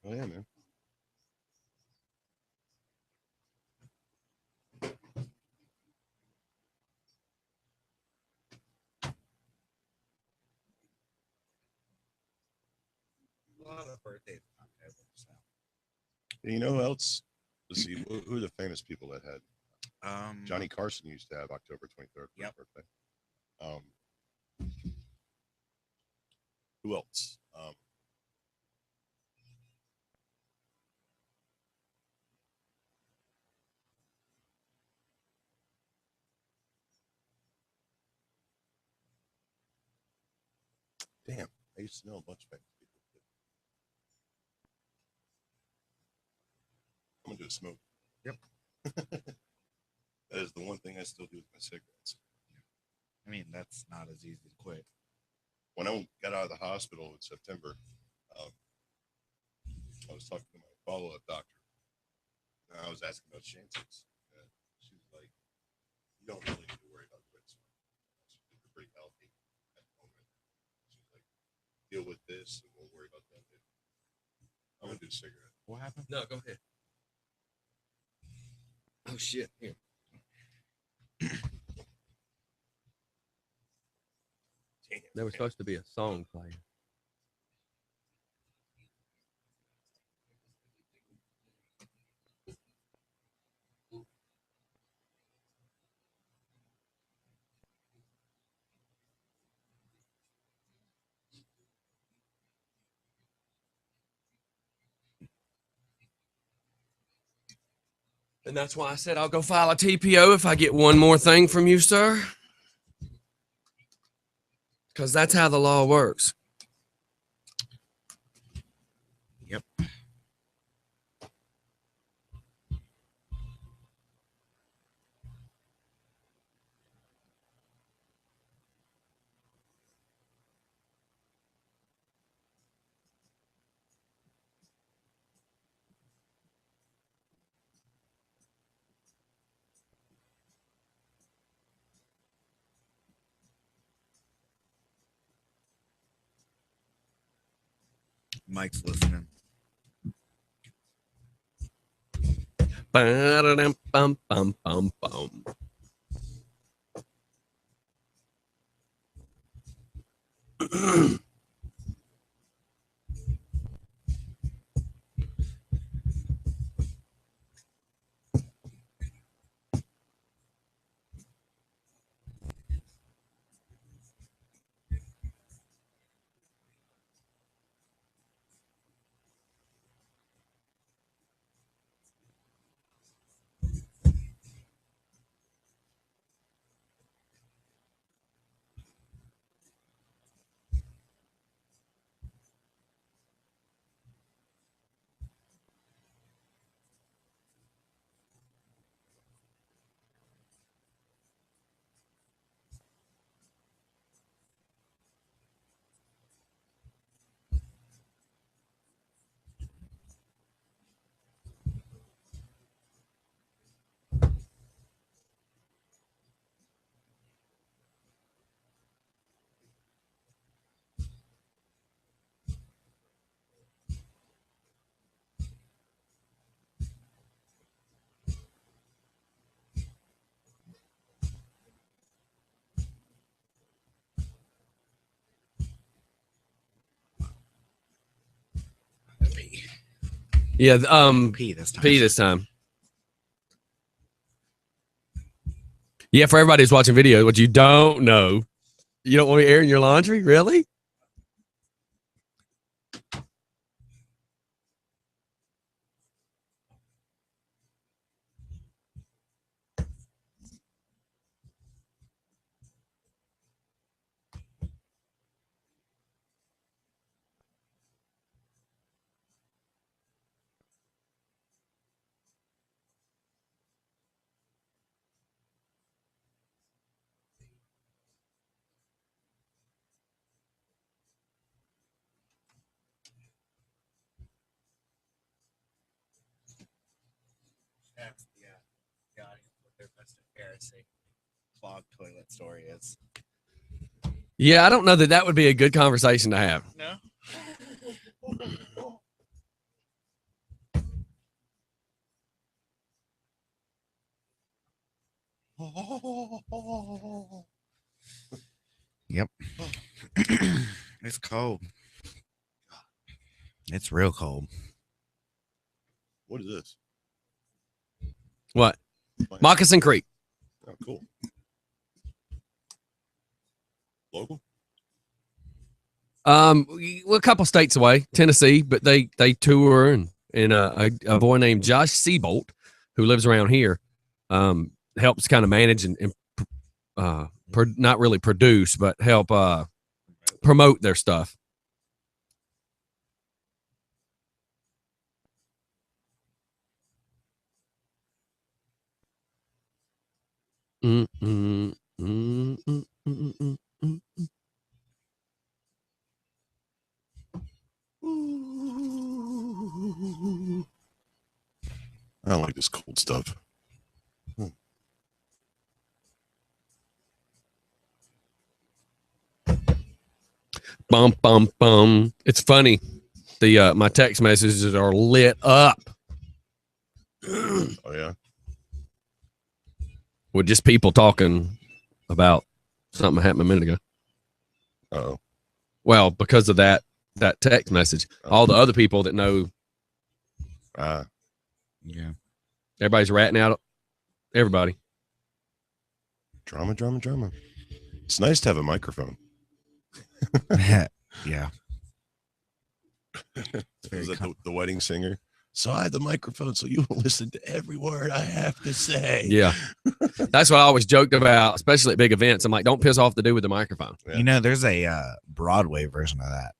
Oh yeah, man. A lot of birthdays. You know who else? Let's see. Who are the famous people that had? Johnny Carson used to have October 23rd for his birthday. Who else? Damn, I used to know a bunch of famous people. I'm gonna do a smoke. Yep. That is the one thing I still do with my cigarettes. I mean, that's not as easy to quit. When I got out of the hospital in September, I was talking to my follow-up doctor. And I was asking about chances. And she was like, "You don't really need to worry about quitting smoking. You're pretty healthy at the moment." She was like, "Deal with this, and we'll worry about that later." I'm gonna do a cigarette. What happened? No, go ahead. Oh, shit. Here. There was supposed to be a song playing. And that's why I said I'll go file a TPO if I get one more thing from you, sir. Because that's how the law works. Yep. Mike's listening. Ba-da-dum-bum-bum-bum-bum. Yeah. P this time. P this time. Yeah, for everybody who's watching video, what you don't know, you don't want me airing your laundry? Really? That's the audience what their best embarrassing clogged toilet story is. Yeah, I don't know that would be a good conversation to have. No. Yep. It's cold. It's real cold. What is this? What? Moccasin Creek. Oh, cool. Local? We're a couple states away, Tennessee, but they tour and a boy named Josh Seabolt, who lives around here, helps kind of manage and not really produce, but help promote their stuff. I don't like this cold stuff. Bum bum bum. It's funny. The my text messages are lit up Oh yeah. with just people talking about something that happened a minute ago. Oh. Well, because of that text message, all the other people that know, Yeah. everybody's ratting out everybody. Drama. It's nice to have a microphone. Yeah. Is that the wedding singer? So I have the microphone, so you will listen to every word I have to say. Yeah. That's what I always joked about, especially at big events. I'm like, don't piss off the dude with the microphone. Yeah. You know, there's a Broadway version of that.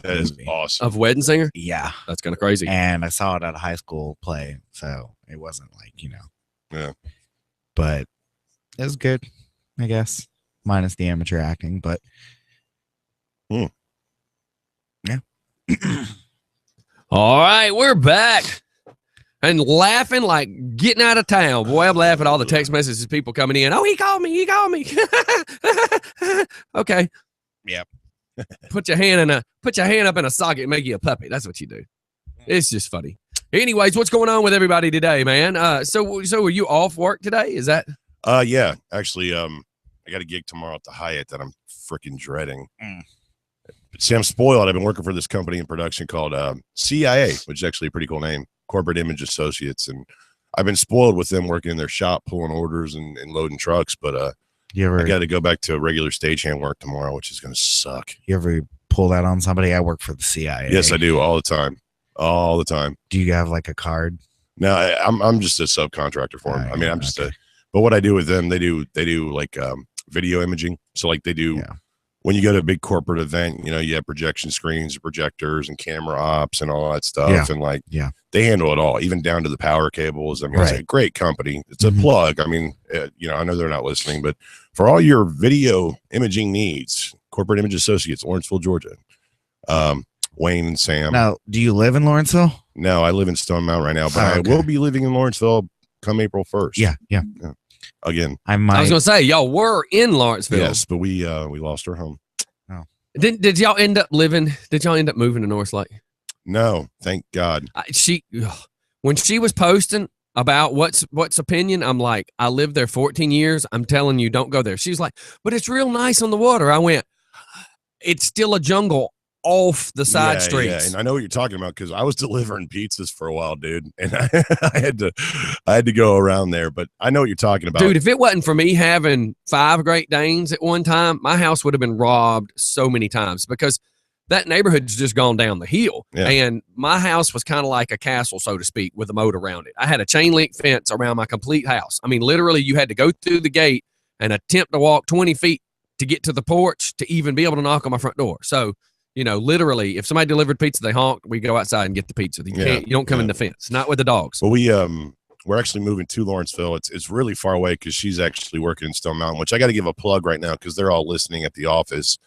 That is movie. awesome. Of Wedding Singer? Yeah. That's kind of crazy. And I saw it at a high school play, so it wasn't like, Yeah. But it was good, I guess, minus the amateur acting. But Hmm. Yeah. All right, we're back and laughing like getting out of town. Boy, I'm laughing at all the text messages, people coming in. Oh, he called me. Okay. Yep. Put your hand up in a socket and make you a puppy. That's what you do. It's just funny. Anyways, what's going on with everybody today, man? So were you off work today? Is that? Yeah. Actually, I got a gig tomorrow at the Hyatt that I'm freaking dreading. See, I'm spoiled. I've been working for this company in production called CIA, which is actually a pretty cool name, Corporate Image Associates, and I've been spoiled with them working in their shop, pulling orders and loading trucks. But I got to go back to regular stagehand work tomorrow, which is going to suck. You ever pull that on somebody? I work for the CIA. Yes, I do all the time. All the time. Do you have like a card? No, I'm just a subcontractor for them. Right, I mean, I'm just okay. but what I do with them, they do like video imaging. So like they do. Yeah. When you go to a big corporate event, you have projection screens, projectors, and camera ops and all that stuff. Yeah. And Yeah. they handle it all, even down to the power cables. I mean, it's a Right. great company. It's a Mhm. plug. I mean, I know they're not listening, but for all your video imaging needs, Corporate Image Associates, Lawrenceville, Georgia. Wayne and Sam. Now, do you live in Lawrenceville? No, I live in Stone Mountain right now, but Oh, okay. I will be living in Lawrenceville come April 1st. Yeah. Again. I I might. was gonna say y'all were in Lawrenceville. Yes, but we lost our home. Did y'all end up moving to North Lake? No, thank God. When she was posting about what's opinion, I'm like, I lived there 14 years. I'm telling you, don't go there. She's like, but it's real nice on the water. I went, it's still a jungle off the side Yeah, streets. and I know what you're talking about because I was delivering pizzas for a while, dude, and I had to go around there. But I know what you're talking about, Dude, if it wasn't for me having 5 Great Danes at one time, my house would have been robbed so many times because that neighborhood's just gone down the hill. Yeah. And my house was kind of like a castle, so to speak, with a moat around it. I had a chain link fence around my complete house. I mean, literally, you had to go through the gate and attempt to walk 20 feet to get to the porch to even be able to knock on my front door. So, you know, literally, if somebody delivered pizza, they honked, we go outside and get the pizza. You don't come in the fence, not with the dogs. Well, we're actually moving to Lawrenceville. It's really far away because she's actually working in Stone Mountain, which I got to give a plug right now because they're all listening at the office.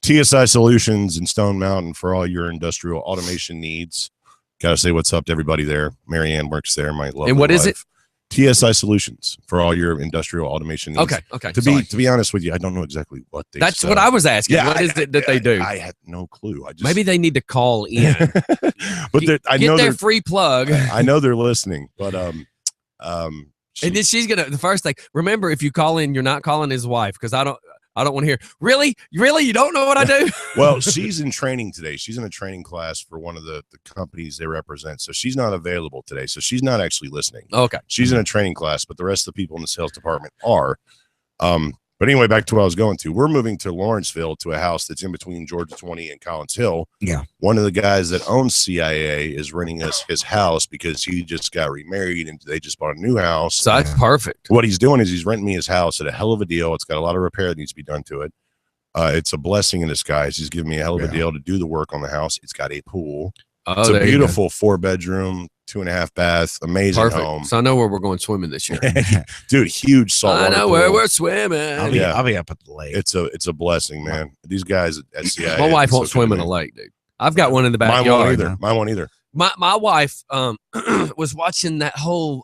TSI Solutions in Stone Mountain for all your industrial automation needs. Got to say what's up to everybody there. Marianne works there. My lovely And what is wife. TSI Solutions for all your industrial automation needs. Okay. To be honest with you, I don't know exactly what they That's sell. what I was asking. Yeah, What is it that they do? I had no clue. I just Maybe they need to call in. but I Get know their they're free plug. I know they're listening, but And then she's gonna, the first thing, remember, if you call in, you're not calling his wife because I don't want to hear, really, you don't know what I do. well, she's in training today. She's in a training class for one of the companies they represent, so she's not available today. So she's not actually listening. Okay. She's in a training class, but the rest of the people in the sales department are. But anyway, back to what I was going to. We're moving to Lawrenceville to a house that's in between Georgia 20 and Collins Hill. Yeah. One of the guys that owns CIA is renting us his house because he just got remarried and they just bought a new house. So that's perfect. What he's doing is he's renting me his house at a hell of a deal. It's got a lot of repair that needs to be done to it. It's a blessing in disguise. He's giving me a hell of a deal to do the work on the house. It's got a pool. Oh, It's a there you go. beautiful 4-bedroom, 2.5 bath, amazing Perfect. home. So I know where we're going swimming this year. Dude, huge saltwater I know pool. where we're swimming. I'll be up at the lake. It's a blessing, man. These guys at CIA. My wife are won't so swim good in to a me. lake, dude. I've got one in the Mine won't backyard. either. Mine won't either. My wife was watching that whole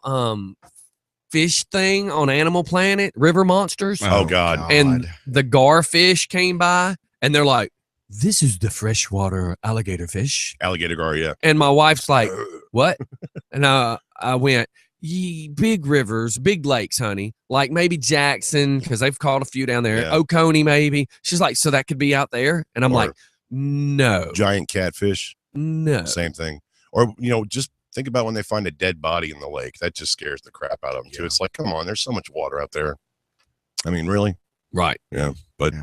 fish thing on Animal Planet, River Monsters, Oh, God. and the garfish came by, and they're like, "This is the freshwater alligator fish," Alligator gar, yeah. and my wife's like, "What?" And I went, big rivers, big lakes, honey. Like maybe Jackson, because they've caught a few down there. Yeah. Oconee, maybe. She's like, "So that could be out there?" And I'm Or like, "No, Giant catfish, no." same thing. Or, just think about when they find a dead body in the lake. That just scares the crap out of them, too. Yeah. It's like, come on, there's so much water out there. I mean, really? Right. But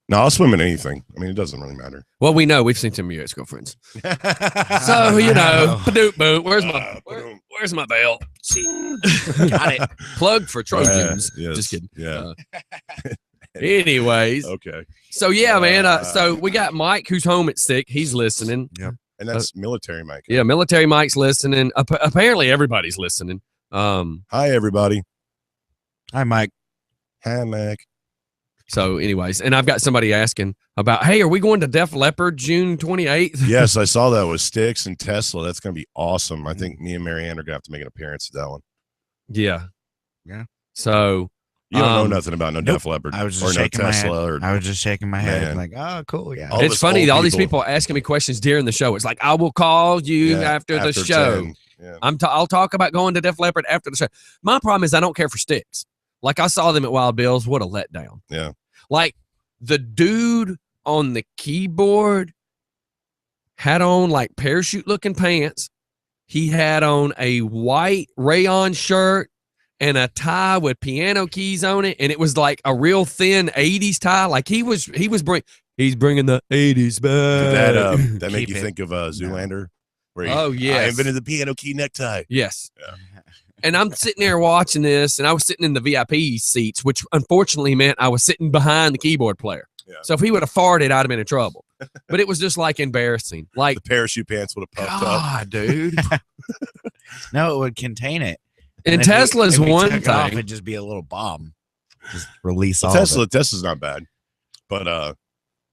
no, I'll swim in anything. I mean, it doesn't really matter. Well, we know we've seen some of your ex-girlfriends. So, ba-doop, boop. Where's my bell? Got it. Plug for Trojans. Yes, Just kidding. Yeah. Anyways. Okay. So, yeah, man. So we got Mike, who's home at sick. He's listening. And that's military, Mike. Yeah, military Mike's listening. Apparently, everybody's listening. Hi, everybody. Hi, Mike. Hi, Mike. So, anyways, and I've got somebody asking about, hey, are we going to Def Leppard June 28th? Yes, I saw that with Styx and Tesla. That's going to be awesome. I think me and Marianne are going to have to make an appearance at that one. Yeah. Yeah. So, You don't know nothing about no Def Leppard I was or just no shaking my head. Tesla. Or, I was just shaking my head. Man. Like, oh, cool. Yeah. All it's this funny. old All these people. people asking me questions during the show. It's like, I will call you Yeah, after the show. 10. Yeah. I'll talk about going to Def Leppard after the show. My problem is I don't care for Styx. Like I saw them at Wild Bill's. What a letdown. Yeah. Like the dude on the keyboard had on like parachute looking pants. He had on a white rayon shirt and a tie with piano keys on it. And it was like a real thin 80s tie. Like he's bringing the 80s back. Did that make Keep you it. think of Zoolander? Where Oh, I yes. invented the piano key necktie. Yes. Yeah. And I'm sitting there watching this, and I was sitting in the VIP seats, which unfortunately meant I was sitting behind the keyboard player. Yeah. So if he would have farted, I'd have been in trouble. But it was just like embarrassing. Like, The parachute pants would have puffed up. God, dude. No, it would contain it. And if we- Tesla's if we one took it off, thing. it'd just be a little bomb. Just release all Tesla's not bad. But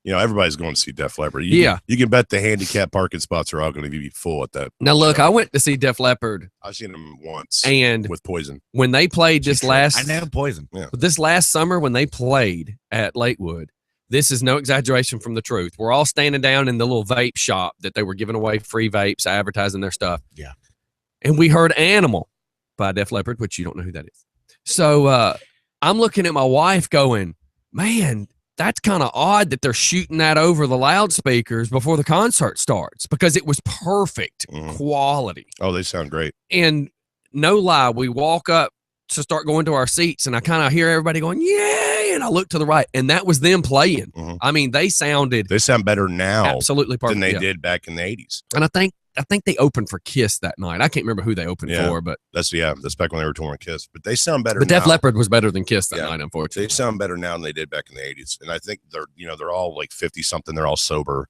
everybody's going to see Def Leppard. You can bet the handicap parking spots are all going to be full at that. Now, look, I went to see Def Leppard, I've seen them once and with Poison. when they played of this it. last I know poison. this last summer when they played at Lakewood, this is no exaggeration from the truth. We're all standing down in the little vape shop that they were giving away free vapes, advertising their stuff. Yeah. And we heard Animal by Def Leppard, which you don't know who that is. So I'm looking at my wife going, man, that's kind of odd that they're shooting that over the loudspeakers before the concert starts because it was perfect quality. Oh, they sound great. And no lie, we walk up to start going to our seats, and I kind of hear everybody going, yay, and I look to the right, and that was them playing. I mean, they sound better now absolutely perfect than they did back in the 80s. And I think they opened for Kiss that night. I can't remember who they opened for, but that's back when they were touring Kiss. But they sound better. But Def Leppard was better than Kiss that night, unfortunately. They sound better now than they did back in the 80s. And I think they're all like 50 something. They're all sober.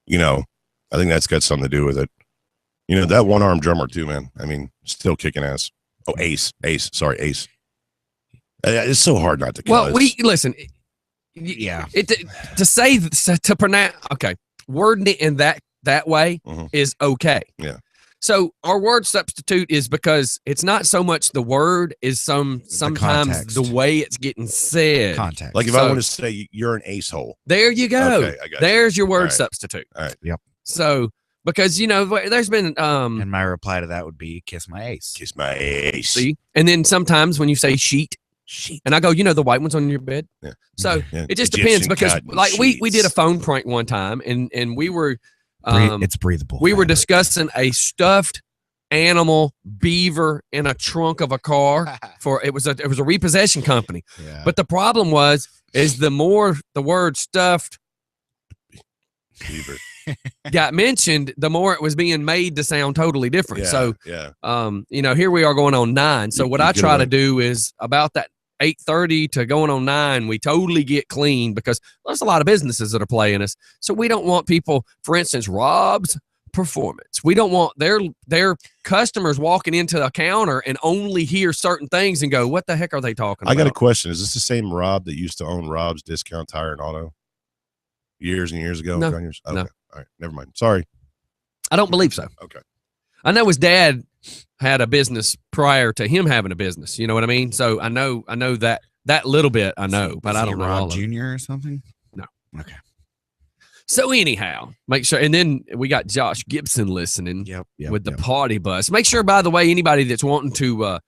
I think that's got something to do with it. That one armed drummer too, man. I mean, still kicking ass. Oh, Ace. Sorry, Ace. It's so hard not to. Well, listen. Yeah. To pronounce. Okay, wording it in that way is okay. Yeah. So our word substitute is because it's not so much the word is sometimes the way it's getting said. Context. Like if I want to say you're an ace hole. There you go. Okay, I got There's your word substitute. All right. Yep. So because there's been and my reply to that would be kiss my ace. Kiss my ace. See? And then sometimes when you say sheet. And I go, the white ones on your bed. Yeah. So it just depends because like we did a phone prank one time and we were it's breathable. We were discussing a stuffed animal beaver in a trunk of a car it was a repossession company. Yeah. But the problem is the more the word stuffed beaver got mentioned, the more it was being made to sound totally different. So here we are going on 9. So what I try to do is about that 8:30 to going on 9, we totally get clean because there's a lot of businesses that are playing us. So we don't want people, for instance, Rob's Performance. We don't want their customers walking into a counter and only hear certain things and go, what the heck are they talking about? I got a question. Is this the same Rob that used to own Rob's Discount Tire and Auto years and years ago? No. Okay. No. All right. Never mind. Sorry. I don't believe so. Okay. I know his dad had a business prior to him having a business. You know what I mean? So I know that little bit I know, but I don't know all Rob of it. Jr. or something? No. Okay. So anyhow, make sure, and then we got Josh Gibson listening with the party bus. Make sure, by the way, anybody that's wanting to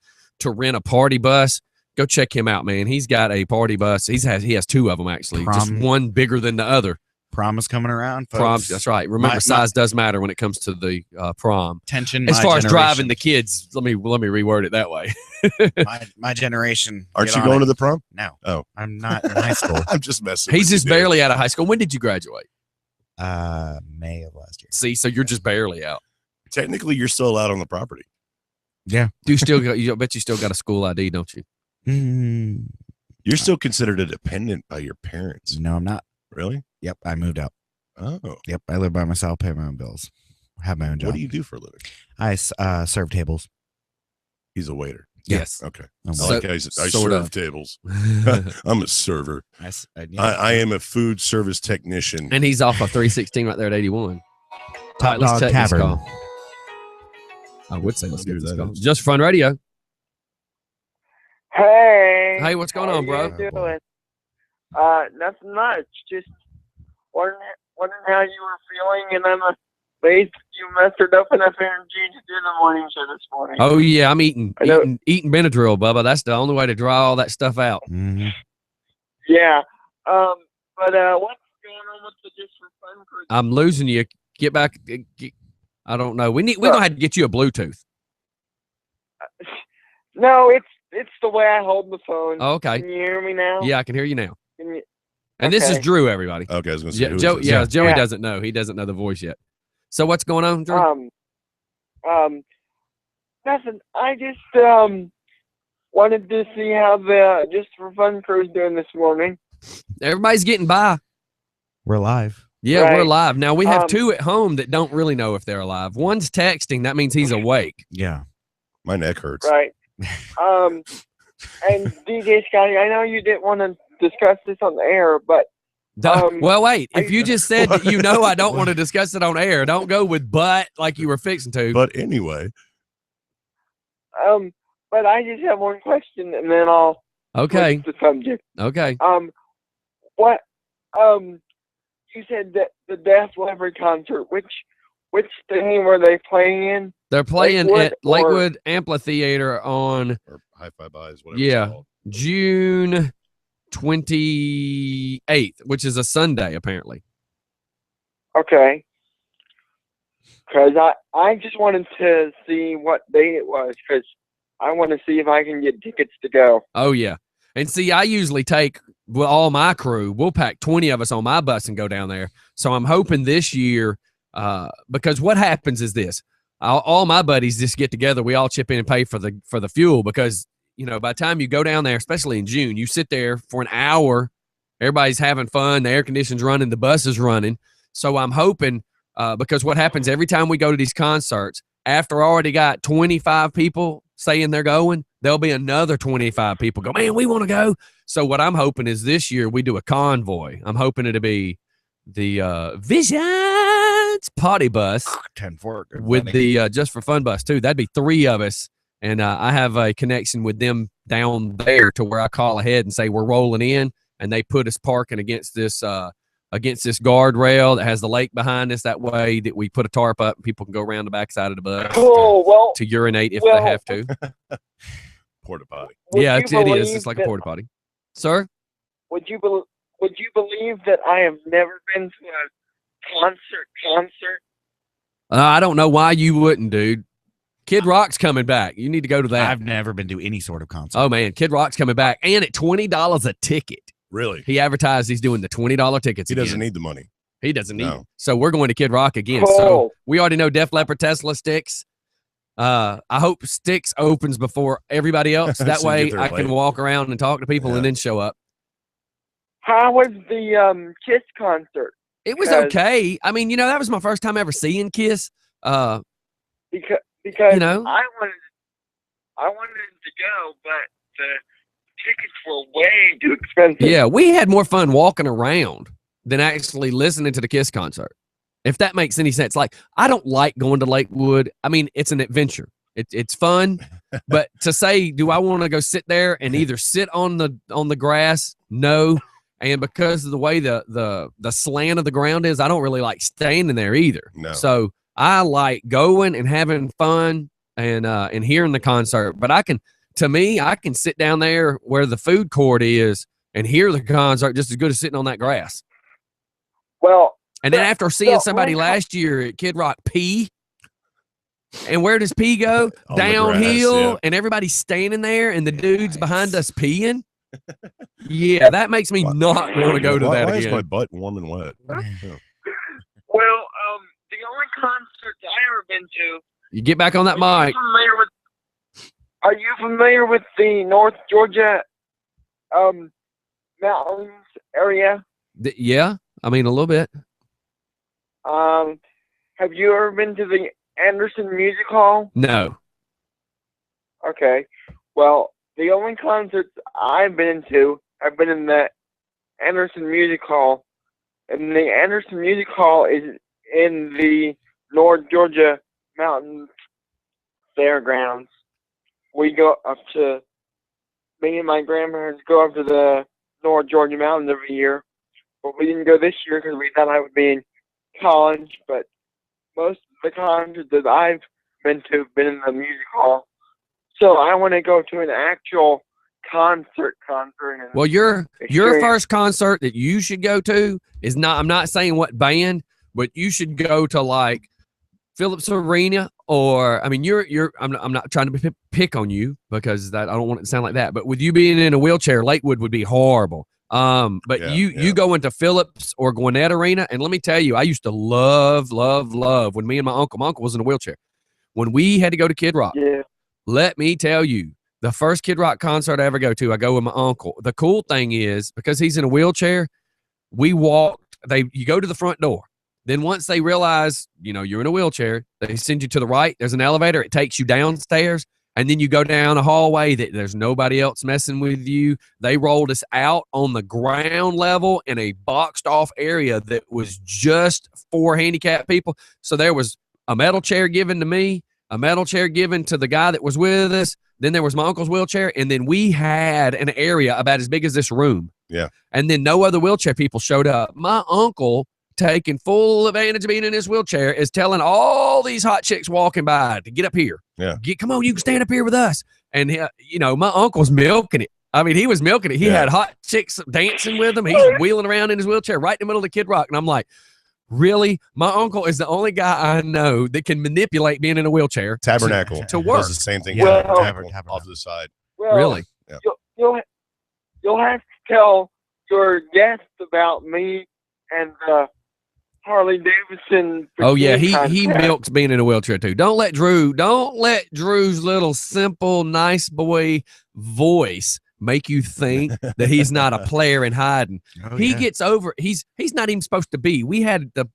rent a party bus, go check him out, man. He's got a party bus. He has 2 of them actually, just one bigger than the other. Prom is coming around, folks. Prom, that's right. Remember, size does matter when it comes to the prom. Tension. As far as driving the kids, let me reword it that way. my generation. Aren't you going to the prom? No. Oh, I'm not in high school. I'm just messing. He's just barely out of high school. When did you graduate? May of last year. See, so you're just barely out. Technically, you're still out on the property. Yeah. Do you still got? I bet you still got a school ID, don't you? You're still considered a dependent by your parents. No, I'm not. Really? Yep. I moved out. Oh. Yep. I live by myself, pay my own bills, have my own job. What do you do for a living? I serve tables. He's a waiter. Yes. Okay. I I serve tables. I'm a server. I am a food service technician. And he's off of 316 right there at 81. Top Dog Tavern. I would say let's get this call. Just Fun Radio. Hey, what's going on, bro? How you doing? Nothing much. Just wondering how you were feeling, and I'm amazed you mustered up enough energy to do the morning show this morning. Oh yeah, I'm eating Benadryl, Bubba. That's the only way to draw all that stuff out. Mm-hmm. Yeah. But what's going on with the Just for Fun crew? I'm losing you. Get back. I don't know. We're gonna have to get you a Bluetooth. No, it's the way I hold the phone. Oh, okay. Can you hear me now? Yeah, I can hear you now. Can you? And this is Drew, everybody. Okay, I was going to say. Joey doesn't know. He doesn't know the voice yet. So what's going on, Drew? Nothing. I just wanted to see how the Just for Fun crew's doing this morning. Everybody's getting by. We're live. Yeah, Right. we're live. Now we have 2 at home that don't really know if they're alive. One's texting. That means he's awake. Yeah. My neck hurts. Right. And DJ Scotty, I know you didn't want to discuss this on the air, but well, wait. If you just said that I don't want to discuss it on air, don't go with but like you were fixing to. But anyway. But I just have one question, and then I'll Okay. switch the subject. Okay. What you said that the Death Leopard concert, which thing were they playing in? They're playing Lakewood at Lakewood Amphitheater on Or Hi-Fi Buys, whatever it's called. June 28th, which is a Sunday, apparently. Okay. Because I just wanted to see what day it was, because I want to see if I can get tickets to go. Oh, yeah. And see, I usually take all my crew. We'll pack 20 of us on my bus and go down there. So I'm hoping this year, because what happens is this. All my buddies just get together. We all chip in and pay for the fuel because, you know, by the time you go down there, especially in June, you sit there for an hour. Everybody's having fun. The air conditioning's running. The bus is running. So I'm hoping because what happens every time we go to these concerts, after I already got 25 people saying they're going, there'll be another 25 people go, man, we want to go. So what I'm hoping is this year we do a convoy. I'm hoping it'll be the Visions Party Bus 10-4 with the Just for Fun bus too. That'd be 3 of us. And I have a connection with them down there to where I call ahead and say we're rolling in, and they put us parking against this guardrail that has the lake behind us. That way that we put a tarp up and people can go around the backside of the bus to urinate if they have to. Porta potty. Yeah, it is. It's like a porta potty. Sir? Would you believe that I have never been to a concert? I don't know why you wouldn't, dude. Kid Rock's coming back. You need to go to that. I've never been to any sort of concert. Oh, man. Kid Rock's coming back. And at $20 a ticket. Really? He advertised he's doing the $20 tickets He again. doesn't need the money. He doesn't need No. it. So we're going to Kid Rock again. Cool. So we already know Def Leppard Tesla Styx. I hope Styx opens before everybody else. That So you way get there I late. can walk around and talk to people Yeah. and then show up. How was the Kiss concert? It was Because- okay. I mean, you know, that was my first time ever seeing Kiss. Because You know? I wanted to go, but the tickets were way too expensive. Yeah, we had more fun walking around than actually listening to the Kiss concert. If that makes any sense. Like, I don't like going to Lakewood. I mean, it's an adventure. It's fun, but to say, do I want to go sit there and either sit on the grass? No. And because of the way the slant of the ground is, I don't really like standing there either. No. So I like going and having fun and hearing the concert. But I can sit down there where the food court is and hear the concert just as good as sitting on that grass. Well, And then after seeing well, somebody my- last year at Kid Rock pee, and where does pee go? On the Downhill, grass, yeah. and everybody's standing there, and the dude's behind us peeing. Yeah, that makes me not want to go to that Why is my again. butt warm and wet? well, the only concerts I ever been to. You get back on that mic. Are you familiar with the North Georgia mountains area? Yeah, I mean a little bit. Have you ever been to the Anderson Music Hall? No. Okay. Well, the only concerts I've been to have been in the Anderson Music Hall. And the Anderson Music Hall is in the North Georgia Mountain Fairgrounds. We go up to, me and my grandparents go up to the North Georgia Mountains every year. But we didn't go this year because we thought I would be in college. But most of the concerts that I've been to have been in the music hall. So I want to go to an actual concert. And Well, your experience. first concert that you should go to is not. I'm not saying what band, but you should go to like Phillips Arena, or I mean, I'm not trying to pick on you because that I don't want it to sound like that. But with you being in a wheelchair, Lakewood would be horrible. But Yeah, you go into Phillips or Gwinnett Arena, and let me tell you, I used to love when me and my uncle was in a wheelchair. When we had to go to Kid Rock, Yeah. let me tell you, the first Kid Rock concert I ever go to, I go with my uncle. The cool thing is, because he's in a wheelchair, you go to the front door. Then once they realize, you're in a wheelchair, they send you to the right. There's an elevator. It takes you downstairs. And then you go down a hallway that there's nobody else messing with you. They rolled us out on the ground level in a boxed off area that was just for handicapped people. So there was a metal chair given to me, a metal chair given to the guy that was with us. Then there was my uncle's wheelchair. And then we had an area about as big as this room. Yeah. And then no other wheelchair people showed up. My uncle, taking full advantage of being in his wheelchair, is telling all these hot chicks walking by to get up here. Yeah. Come on, you can stand up here with us. And, my uncle's milking it. I mean, he was milking it. He Yeah. had hot chicks dancing with him. He's wheeling around in his wheelchair right in the middle of Kid Rock. And I'm like, really? My uncle is the only guy I know that can manipulate being in a wheelchair. Tabernacle To work. does the same thing. Yeah, with Tabernacle. off to the side. Well, Really? You'll have to tell your guests about me and Harley Davidson. Oh yeah, bikini he contest. milks being in a wheelchair too. Don't let Drew's little simple nice boy voice make you think that he's not a player in hiding. Oh, He yeah. gets over. He's not even supposed to be. We had the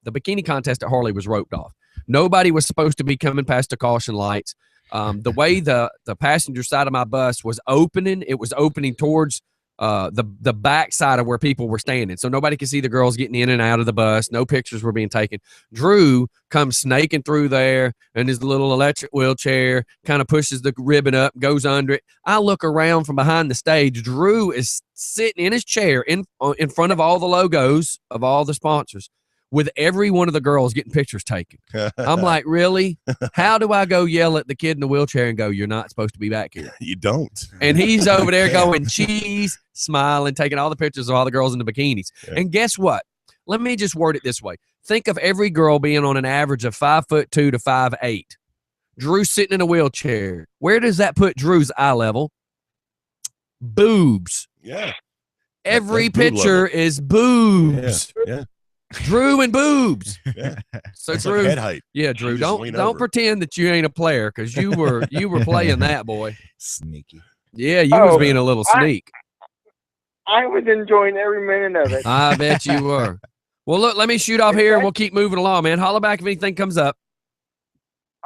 bikini contest at Harley was roped off. Nobody was supposed to be coming past the caution lights. The way the passenger side of my bus was opening, it was opening towards the back side of where people were standing, so nobody could see the girls getting in and out of the bus. No pictures were being taken. Drew comes snaking through there in his little electric wheelchair, kind of pushes the ribbon up, goes under it. I look around from behind the stage. Drew is sitting in his chair in front of all the logos of all the sponsors, with every one of the girls getting pictures taken. I'm like, really? How do I go yell at the kid in the wheelchair and go, "You're not supposed to be back here"? You don't. And he's over there going cheese, smiling, taking all the pictures of all the girls in the bikinis. Yeah. And guess what? Let me just word it this way. Think of every girl being on an average of 5'2" to 5'8". Drew sitting in a wheelchair. Where does that put Drew's eye level? Boobs. Yeah. Every that's boob picture level. is boobs. Yeah. Drew and boobs. Yeah. So It's like Drew, head height. yeah, Drew, just don't lean don't over. pretend that you ain't a player, because you were playing that, boy. Sneaky. Yeah, you was Oh, being a little sneak. I was enjoying every minute of it. I bet you were. Well, look, let me shoot off here and we'll keep moving along, man. Holla back if anything comes up.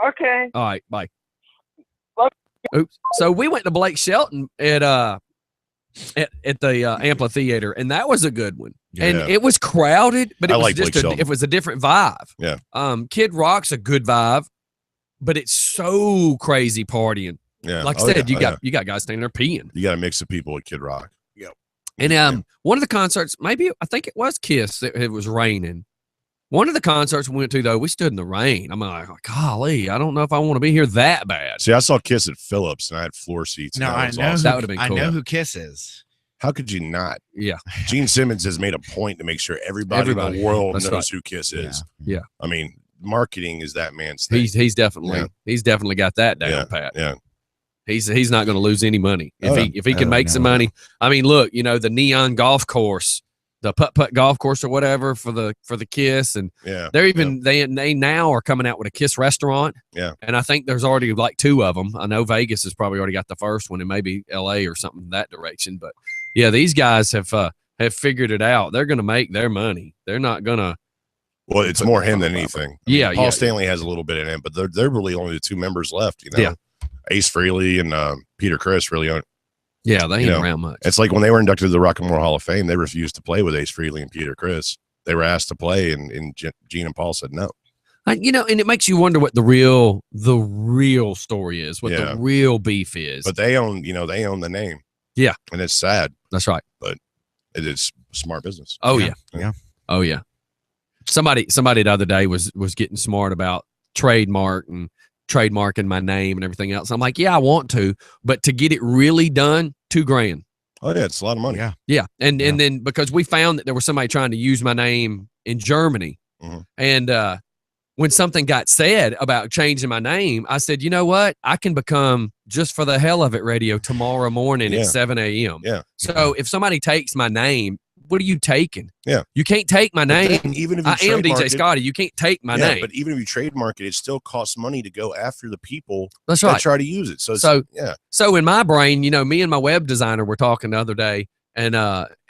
Okay. All right, bye. Bye. Oops. So we went to Blake Shelton at the amphitheater, and that was a good one. And Yeah. it was crowded, but it I was like just Blake Shelton. it was a different vibe. Yeah. Kid Rock's a good vibe, but it's so crazy partying. Yeah. Like I Oh, said, yeah. you got guys standing there peeing. You got a mix of people at Kid Rock. And one of the concerts, maybe I think it was Kiss, it was raining. One of the concerts we went to, though, we stood in the rain. I'm like, golly, I don't know if I want to be here that bad. See, I saw Kiss at Phillips, and I had floor seats. No, and that I was know. awesome. That would've been I cool. know who Kiss is. How could you not? Yeah. Gene Simmons has made a point to make sure everybody in Everybody. the world That's knows right. who Kiss is. Yeah. I mean, marketing is that man's thing. He's definitely got that down pat. Yeah. He's not going to lose any money if Oh, he can make some money. I mean, look, the neon golf course, the putt golf course or whatever for the Kiss, and Yeah. they're even they now are coming out with a Kiss restaurant. Yeah. And I think there's already like 2 of them. I know Vegas has probably already got the first one, and maybe LA or something in that direction. But yeah, these guys have figured it out. They're going to make their money. They're not going to. Well, it's more him than anything. Yeah, Paul yeah. Stanley has a little bit in it, but they're really only the 2 members left. Yeah. Ace Frehley and Peter Criss really aren't. Yeah, they ain't You know, around much. It's like when they were inducted to the Rock and Roll Hall of Fame, they refused to play with Ace Frehley and Peter Criss. They were asked to play, and Gene and Paul said no. And it makes you wonder what the real story is, what Yeah. the real beef is. But they own the name. Yeah. And it's sad. That's right. It is smart business. Oh yeah. Yeah. Oh yeah. Somebody the other day was getting smart about trademarking my name and everything else. I'm like, yeah, I want to, but to get it really done, $2,000. Oh yeah, it's a lot of money. Yeah. Yeah. And Yeah. then because we found that there was somebody trying to use my name in Germany. Mhm. And when something got said about changing my name, I said, you know what? I can become Just for the Hell of It radio tomorrow morning Yeah. at 7 a.m. Yeah. So if somebody takes my name, what are you taking? Yeah. You can't take my But name. then even if you I am trademark DJ it- Scotty. You can't take my yeah, name. but even if you trademark it, it still costs money to go after the people That's that right. try to use it. So- yeah, So in my brain, me and my web designer were talking the other day, and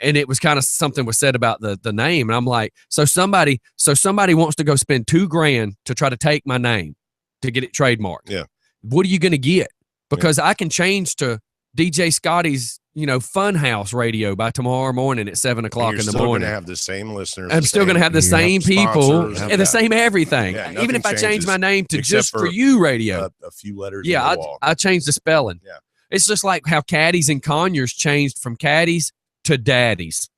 it was kind of something was said about the name, and I'm like, so somebody wants to go spend $2,000 to try to take my name to get it trademarked. Yeah. What are you going to get? Because I can change to DJ Scotty's, Funhouse radio by tomorrow morning at 7 and o'clock you're in the still morning. going to have the same listeners. I'm still going to have the yeah, same people sponsors, and the yeah. same everything. Yeah, Even if I nothing change my changes name to except Just for for, You Radio. a few letters. Yeah, on the wall. I changed the spelling. Yeah. It's just like how Caddies and Conyers changed from Caddies to Daddies.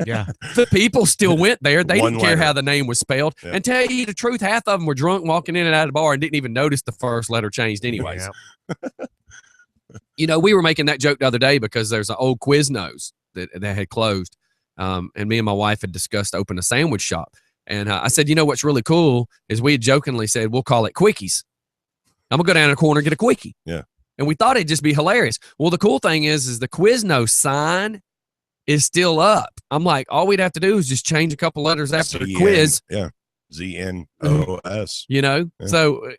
Yeah. The people still went there. They One didn't care letter. how the name was spelled. Yeah. And tell you the truth, half of them were drunk walking in and out of the bar and didn't even notice the first letter changed anyways. Yeah. You know, we were making that joke the other day because there's an old Quiznos that had closed. And me and my wife had discussed opening a sandwich shop. And I said, you know, what's really cool is we had jokingly said, we'll call it Quickies. I'm gonna go down the corner and get a Quickie. Yeah. And we thought it'd just be hilarious. Well, the cool thing is the Quiznos sign is still up. I'm like, all we'd have to do is just change a couple letters after the quiz. Yeah. ZNOS. You know? Yeah. So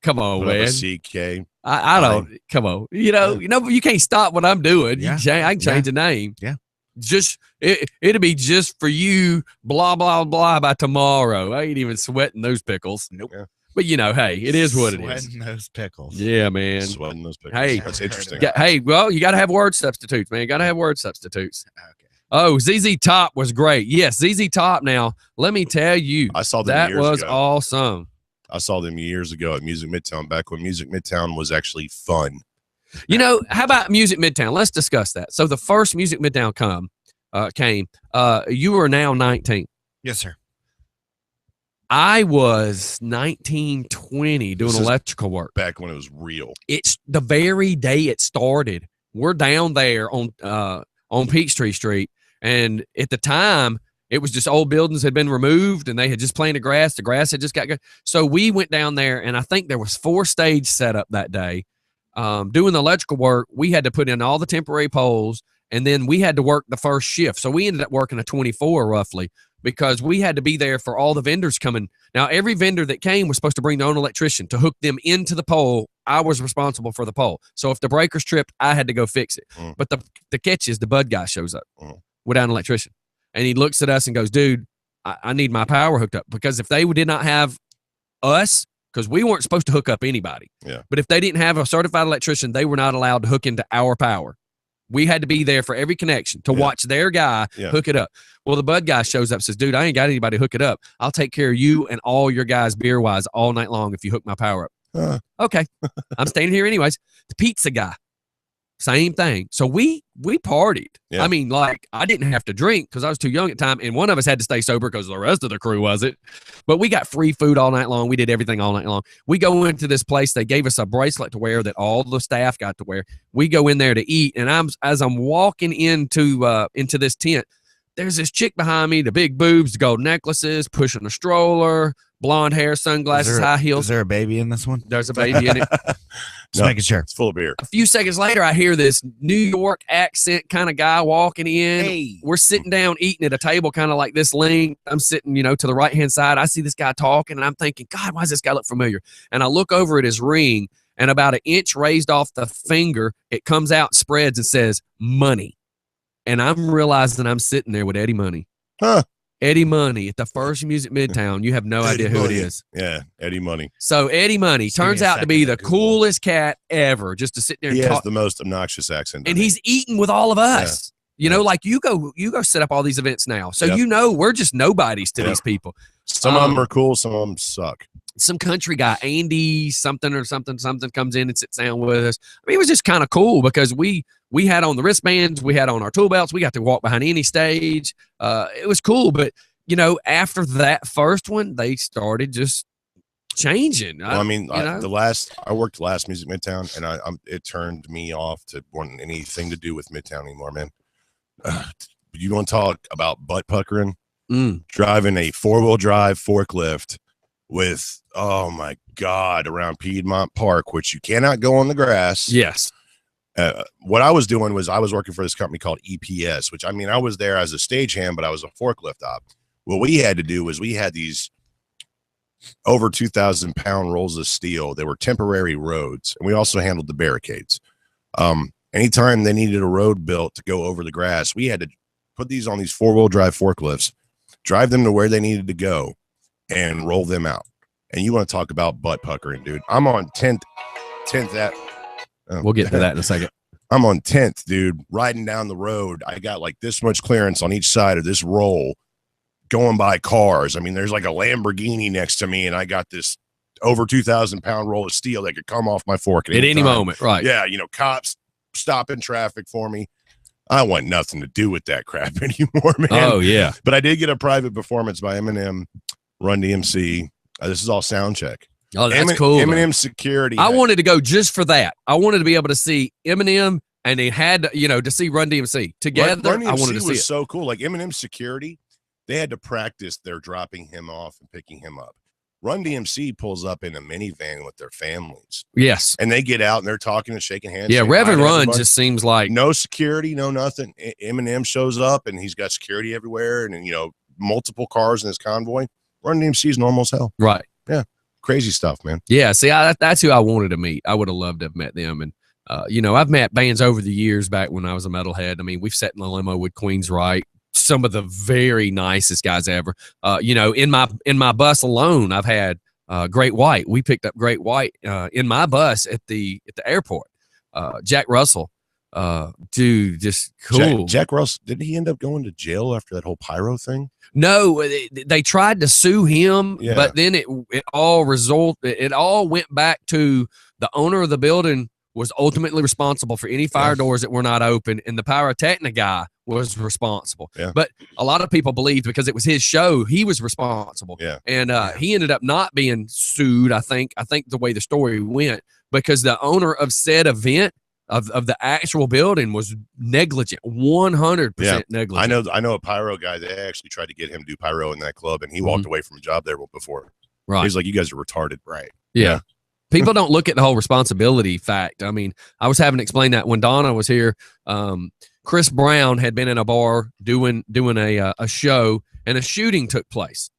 come on, Put up a man. CK. I don't come on. You know, you can't stop what I'm doing. Yeah. I can change the name. Yeah. Just it'll be just for you, blah, blah, blah by tomorrow. I ain't even sweating those pickles. Nope. Yeah. But you know, hey, it is what it is. Sweating those pickles. Yeah, man. Sweating those pickles. Hey. That's interesting. Hey, well, you gotta have word substitutes, man. You gotta have word substitutes. Okay. Oh, ZZ Top was great. Yes, ZZ Top. Now, let me tell you, I saw them that years was ago. awesome. I saw them years ago at Music Midtown, back when Music Midtown was actually fun. You know, how about Music Midtown? Let's discuss that. So the first Music Midtown came. You are now 19. Yes, sir. I was 19, 20 doing This is- electrical work. Back when it was real. It's the very day it started. We're down there on Peachtree Street, and at the time, it was just old buildings had been removed, and they had just planted grass. The grass had just got good. So we went down there, and I think there was 4 stage set up that day. Doing the electrical work, we had to put in all the temporary poles, and then we had to work the first shift. So we ended up working a 24 roughly because we had to be there for all the vendors coming. Now, every vendor that came was supposed to bring their own electrician to hook them into the pole. I was responsible for the pole. So if the breakers tripped, I had to go fix it. Mm. But the catch is the bud guy shows up without an electrician. And he looks at us and goes, dude, I need my power hooked up. Because if they did not have us, because we weren't supposed to hook up anybody. Yeah. But if they didn't have a certified electrician, they were not allowed to hook into our power. We had to be there for every connection to watch their guy hook it up. Well, the bud guy shows up and says, dude, I ain't got anybody to hook it up. I'll take care of you and all your guys beer-wise all night long if you hook my power up. Okay. I'm staying here anyways. The pizza guy, same thing. So we partied. Yeah. I mean, like, I didn't have to drink because I was too young at the time, and one of us had to stay sober because the rest of the crew wasn't. But we got free food all night long. We did everything all night long. We go into this place. They gave us a bracelet to wear that all the staff got to wear. We go in there to eat, and as I'm walking into this tent, there's this chick behind me, the big boobs, the gold necklaces, pushing a stroller, blonde hair, sunglasses, high heels. Is there a baby in this one? There's a baby in it. Just making sure. It's full of beer. A few seconds later, I hear this New York accent kind of guy walking in. Hey. We're sitting down eating at a table kind of like this length. I'm sitting, to the right-hand side. I see this guy talking, and I'm thinking, God, why does this guy look familiar? And I look over at his ring, and about an inch raised off the finger, it comes out, spreads, and says, money. And I'm realizing I'm sitting there with Eddie Money. Huh. Eddie Money at the first Music Midtown. You have no idea who it is. Yeah, Eddie Money. So Eddie Money Just give me turns a out to be second the to Google. coolest cat ever, just to sit there and He talk. has the most obnoxious accent. And doesn't he? he's eating with all of us. Like you go set up all these events now. So Yep. we're just nobodies to Yep. these people. Some of them are cool, some of them suck. Some country guy, Andy something comes in and sits down with us. I mean, it was just kind of cool because we had on the wristbands, we had on our tool belts, we got to walk behind any stage. It was cool, but after that first one, they started just changing. Well, I mean, I worked last Music Midtown, and it turned me off to wanting anything to do with Midtown anymore, man. You want to talk about butt puckering? Driving a 4-wheel drive forklift with, oh my God, around Piedmont Park, which you cannot go on the grass. Yes. What I was doing was I was working for this company called EPS, which I was there as a stagehand, but I was a forklift op. What we had to do was we had these over 2,000-pound rolls of steel. They were temporary roads, and we also handled the barricades. Anytime they needed a road built to go over the grass, we had to put these on these 4-wheel drive forklifts, drive them to where they needed to go, and roll them out. And you want to talk about butt puckering, dude. I'm on 10th at. We'll get to that in a second. I'm on 10th, dude, riding down the road. I got like this much clearance on each side of this roll going by cars. I mean, there's like a Lamborghini next to me, and I got this over 2,000-pound roll of steel that could come off my fork At any time. moment, right. Yeah, cops stopping traffic for me. I want nothing to do with that crap anymore, man. Oh, yeah. But I did get a private performance by Eminem, Run DMC. This is all sound check. Oh, that's cool. though. Eminem security. I wanted to go just for that. I wanted to be able to see Eminem, and it had, to see Run DMC together. Run DMC I wanted to see was it. so cool. Like Eminem security, they had to practice their dropping him off and picking him up. Run DMC pulls up in a minivan with their families, Yes. and they get out and they're talking and shaking hands. Yeah, saying Rev hi and to Run everybody. just seems like No security, no nothing. Eminem shows up and he's got security everywhere, and multiple cars in his convoy. Run DMC is normal as hell. right. Crazy stuff, man. Yeah, see, that's who I wanted to meet. I would have loved to have met them. And, I've met bands over the years back when I was a metalhead. I mean, we've sat in the limo with Queensryche, some of the very nicest guys ever. In my bus alone, I've had Great White. We picked up Great White in my bus at the airport. Jack Russell, dude, just cool. Jack Russell, didn't he end up going to jail after that whole pyro thing? No, they tried to sue him, Yeah. but then it all went back to the owner of the building was ultimately responsible for any fire doors that were not open, and the pyrotechnic guy was responsible. Yeah. But a lot of people believed because it was his show, he was responsible. Yeah. And he ended up not being sued, I think the way the story went, because the owner of said event of the actual building was negligent, 100% negligent. I know a pyro guy. They actually tried to get him to do pyro in that club, and he walked away from a job there before. Right. He's like, "You guys are retarded." Right. Yeah. People don't look at the whole responsibility fact. I mean, I was having to explain that when Donna was here. Chris Brown had been in a bar doing a show, and a shooting took place.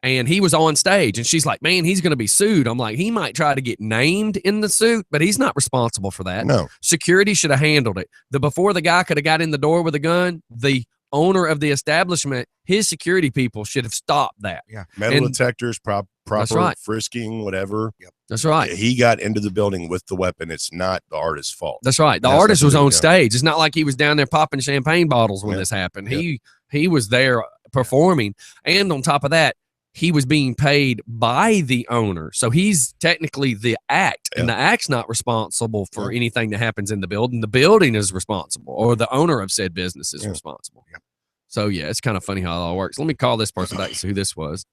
And he was on stage, and she's like, "Man, he's going to be sued." I'm like, "He might try to get named in the suit, but he's not responsible for that. No. Security should have handled it. Before the guy could have got in the door with a gun, the owner of the establishment, his security people should have stopped that." Yeah. Metal And- detectors, proper right. frisking, whatever. That's right. He got into the building with the weapon. It's not the artist's fault. That's right. The That's artist was nothing on to do, stage. It's not like he was down there popping champagne bottles when Yeah. this happened. Yeah. He was there performing, and on top of that, he was being paid by the owner. So he's technically the act, and the act's not responsible for anything that happens in the building. The building is responsible, or the owner of said business is responsible. Yeah. So yeah, it's kind of funny how it all works. Let me call this person back and see who this was.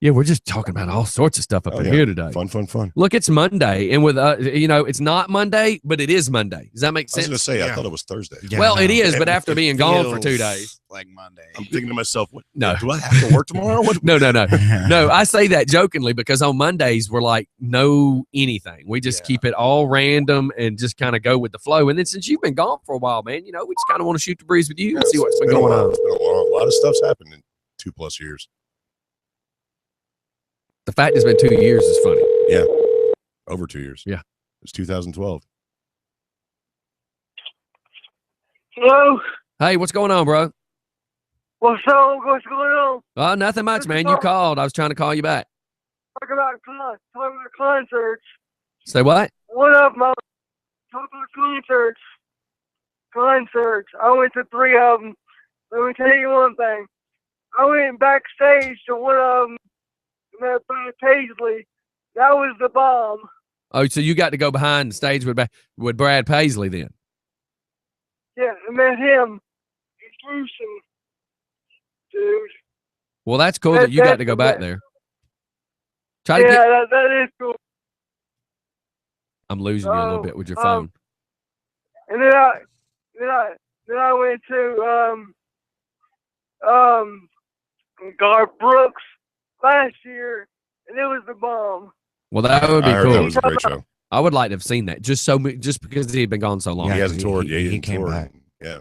Yeah, we're just talking about all sorts of stuff up in here today. Fun. Look, it's Monday, and with it's not Monday, but it is Monday. Does that make I was sense? going to say, I Yeah. thought it was Thursday. Yeah, Well, it no. is, but after being gone for 2 feels days. like Monday. I'm thinking to myself, what? No. Do I have to work tomorrow? What? No. No, I say that jokingly because on Mondays we're like no anything. We just keep it all random and just kind of go with the flow. And then since you've been gone for a while, man, we just kind of want to shoot the breeze with you and see what's been It's been a going while. on. It's been a lot of stuff's happened in 2+ years. The fact it's been 2 years is funny. Yeah. Over 2 years. Yeah. It's 2012. Hello? Hey, what's going on, bro? What's up? What's going on? Nothing much, man. You called. I was trying to call you back. Talk about concerts. Say what? What up, Mo? Talk about concerts. I went to 3 of them. Let me tell you one thing. I went backstage to one of them. Met Brad Paisley. That was the bomb. Oh, so you got to go behind the stage with Brad Paisley then? Yeah, I met him. He's gruesome, dude. Well, that's cool that you got to go back there. Try to Yeah, get. that is cool. I'm losing you a little bit with your phone. And then I went to Garth Brooks last year, and it was the bomb. Well, that would be I heard cool. that was a great show. I would like to have seen that just because he had been gone so long. Yeah, He hasn't he- toured. he- Yeah, he hasn't came toured. back. Yeah.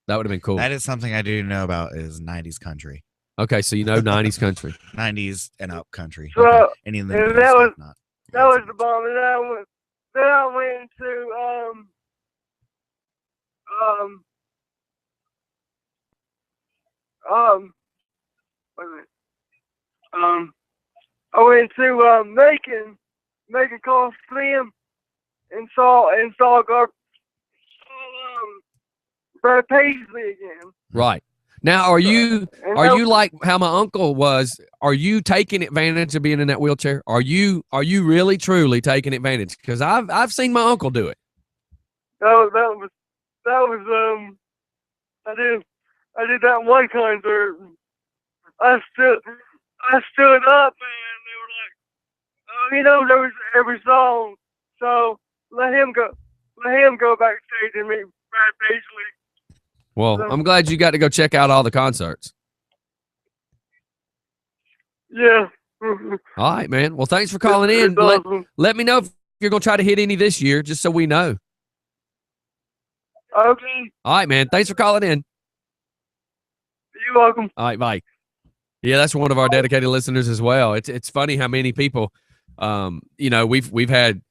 That would have been cool. That is something I do know about is 90s country. Okay, so 90s country. 90s and up country. So, Any of and them that was- not. That was the bomb. And then I went to wait a minute. I went to Macon Coliseum and saw Brad Paisley again. Right. Now, are you And like how my uncle was? Are you taking advantage of being in that wheelchair? Are you really truly taking advantage? Because I've seen my uncle do it. that was I did that one concert. I stood up and they were like, He knows every song. So let him go. Let him go backstage and meet Brad Paisley. Well, I'm glad you got to go check out all the concerts. Yeah. All right, man. Well, thanks for calling in. It's awesome. Let me know if you're going to try to hit any this year, just so we know. Okay. All right, man. Thanks for calling in. You're welcome. All right, bye. Yeah, that's one of our dedicated listeners as well. It's funny how many people, we've had,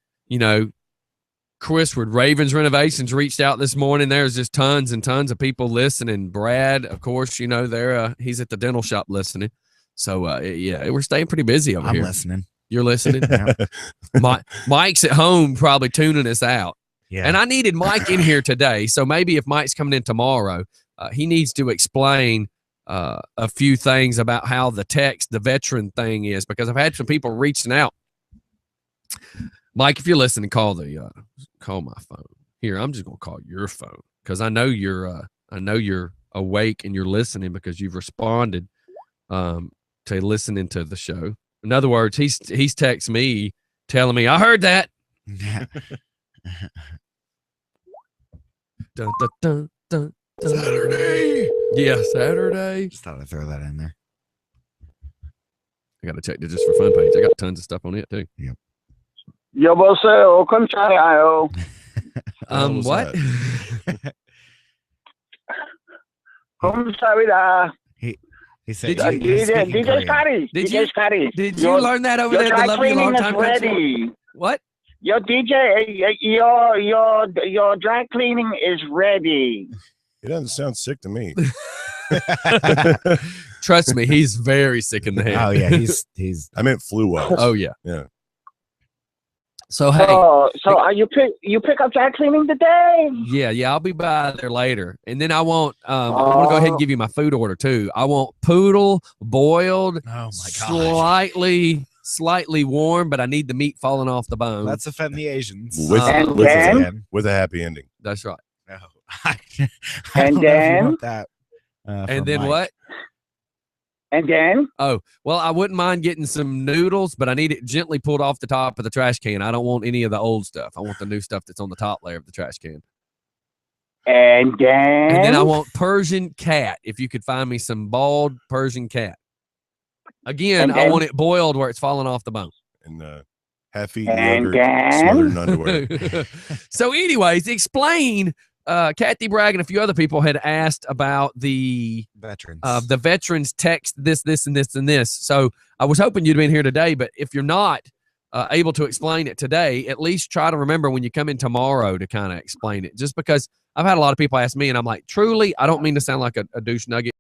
Chris with Ravens Renovations reached out this morning. There's just tons and tons of people listening. Brad, of course, he's at the dental shop listening. So we're staying pretty busy over here. I'm listening. You're listening. Yeah. Mike's at home probably tuning us out. Yeah. And I needed Mike in here today. So maybe if Mike's coming in tomorrow, he needs to explain a few things about how the veteran thing is, because I've had some people reaching out. Mike, if you're listening, call my phone. Here, I'm just gonna call your phone because I know you're awake and you're listening because you've responded to listening to the show. In other words, he's texted me telling me, I heard that. Dun, dun, dun, dun, dun. Saturday. Yeah, Saturday. Just thought I'd throw that in there. I got to check the Just for Fun page. I got tons of stuff on it too. 여보세요. 감사해요. was What? 감사합니다. He said, Did you- DJ Scotty. Did DJ you- Scotty. Did you learn that over there at the Lovely Long Time Country? ready. What? Your DJ, your dry cleaning is ready. It doesn't sound sick to me. Trust me, he's very sick in the head. oh yeah, he's I meant flu wise. Oh yeah. Yeah. So hey, So are you pick up dry cleaning today? yeah, I'll be by there later, and then I want I want to go ahead and give you my food order too. I want poodle boiled, oh my god. slightly warm, but I need the meat falling off the bone. Let's offend the Asians. With, And with, then- with a happy ending. That's right. No. I And don't know if you then- want that, And from then Mike. what? And then Oh, well, I wouldn't mind getting some noodles, but I need it gently pulled off the top of the trash can. I don't want any of the old stuff. I want the new stuff that's on the top layer of the trash can. and then And then I want Persian cat. If you could find me some bald Persian cat. Again, And I then- want it boiled where it's falling off the bone. And half-eaten And yogurt then- smothered in underwear. So anyways, explain, Kathy Bragg and a few other people had asked about the veterans. veterans text this, and this, and this. So I was hoping you'd been here today, but if you're not able to explain it today, at least try to remember when you come in tomorrow to kind of explain it. Just because I've had a lot of people ask me, and I'm like, truly, I don't mean to sound like a douche nugget.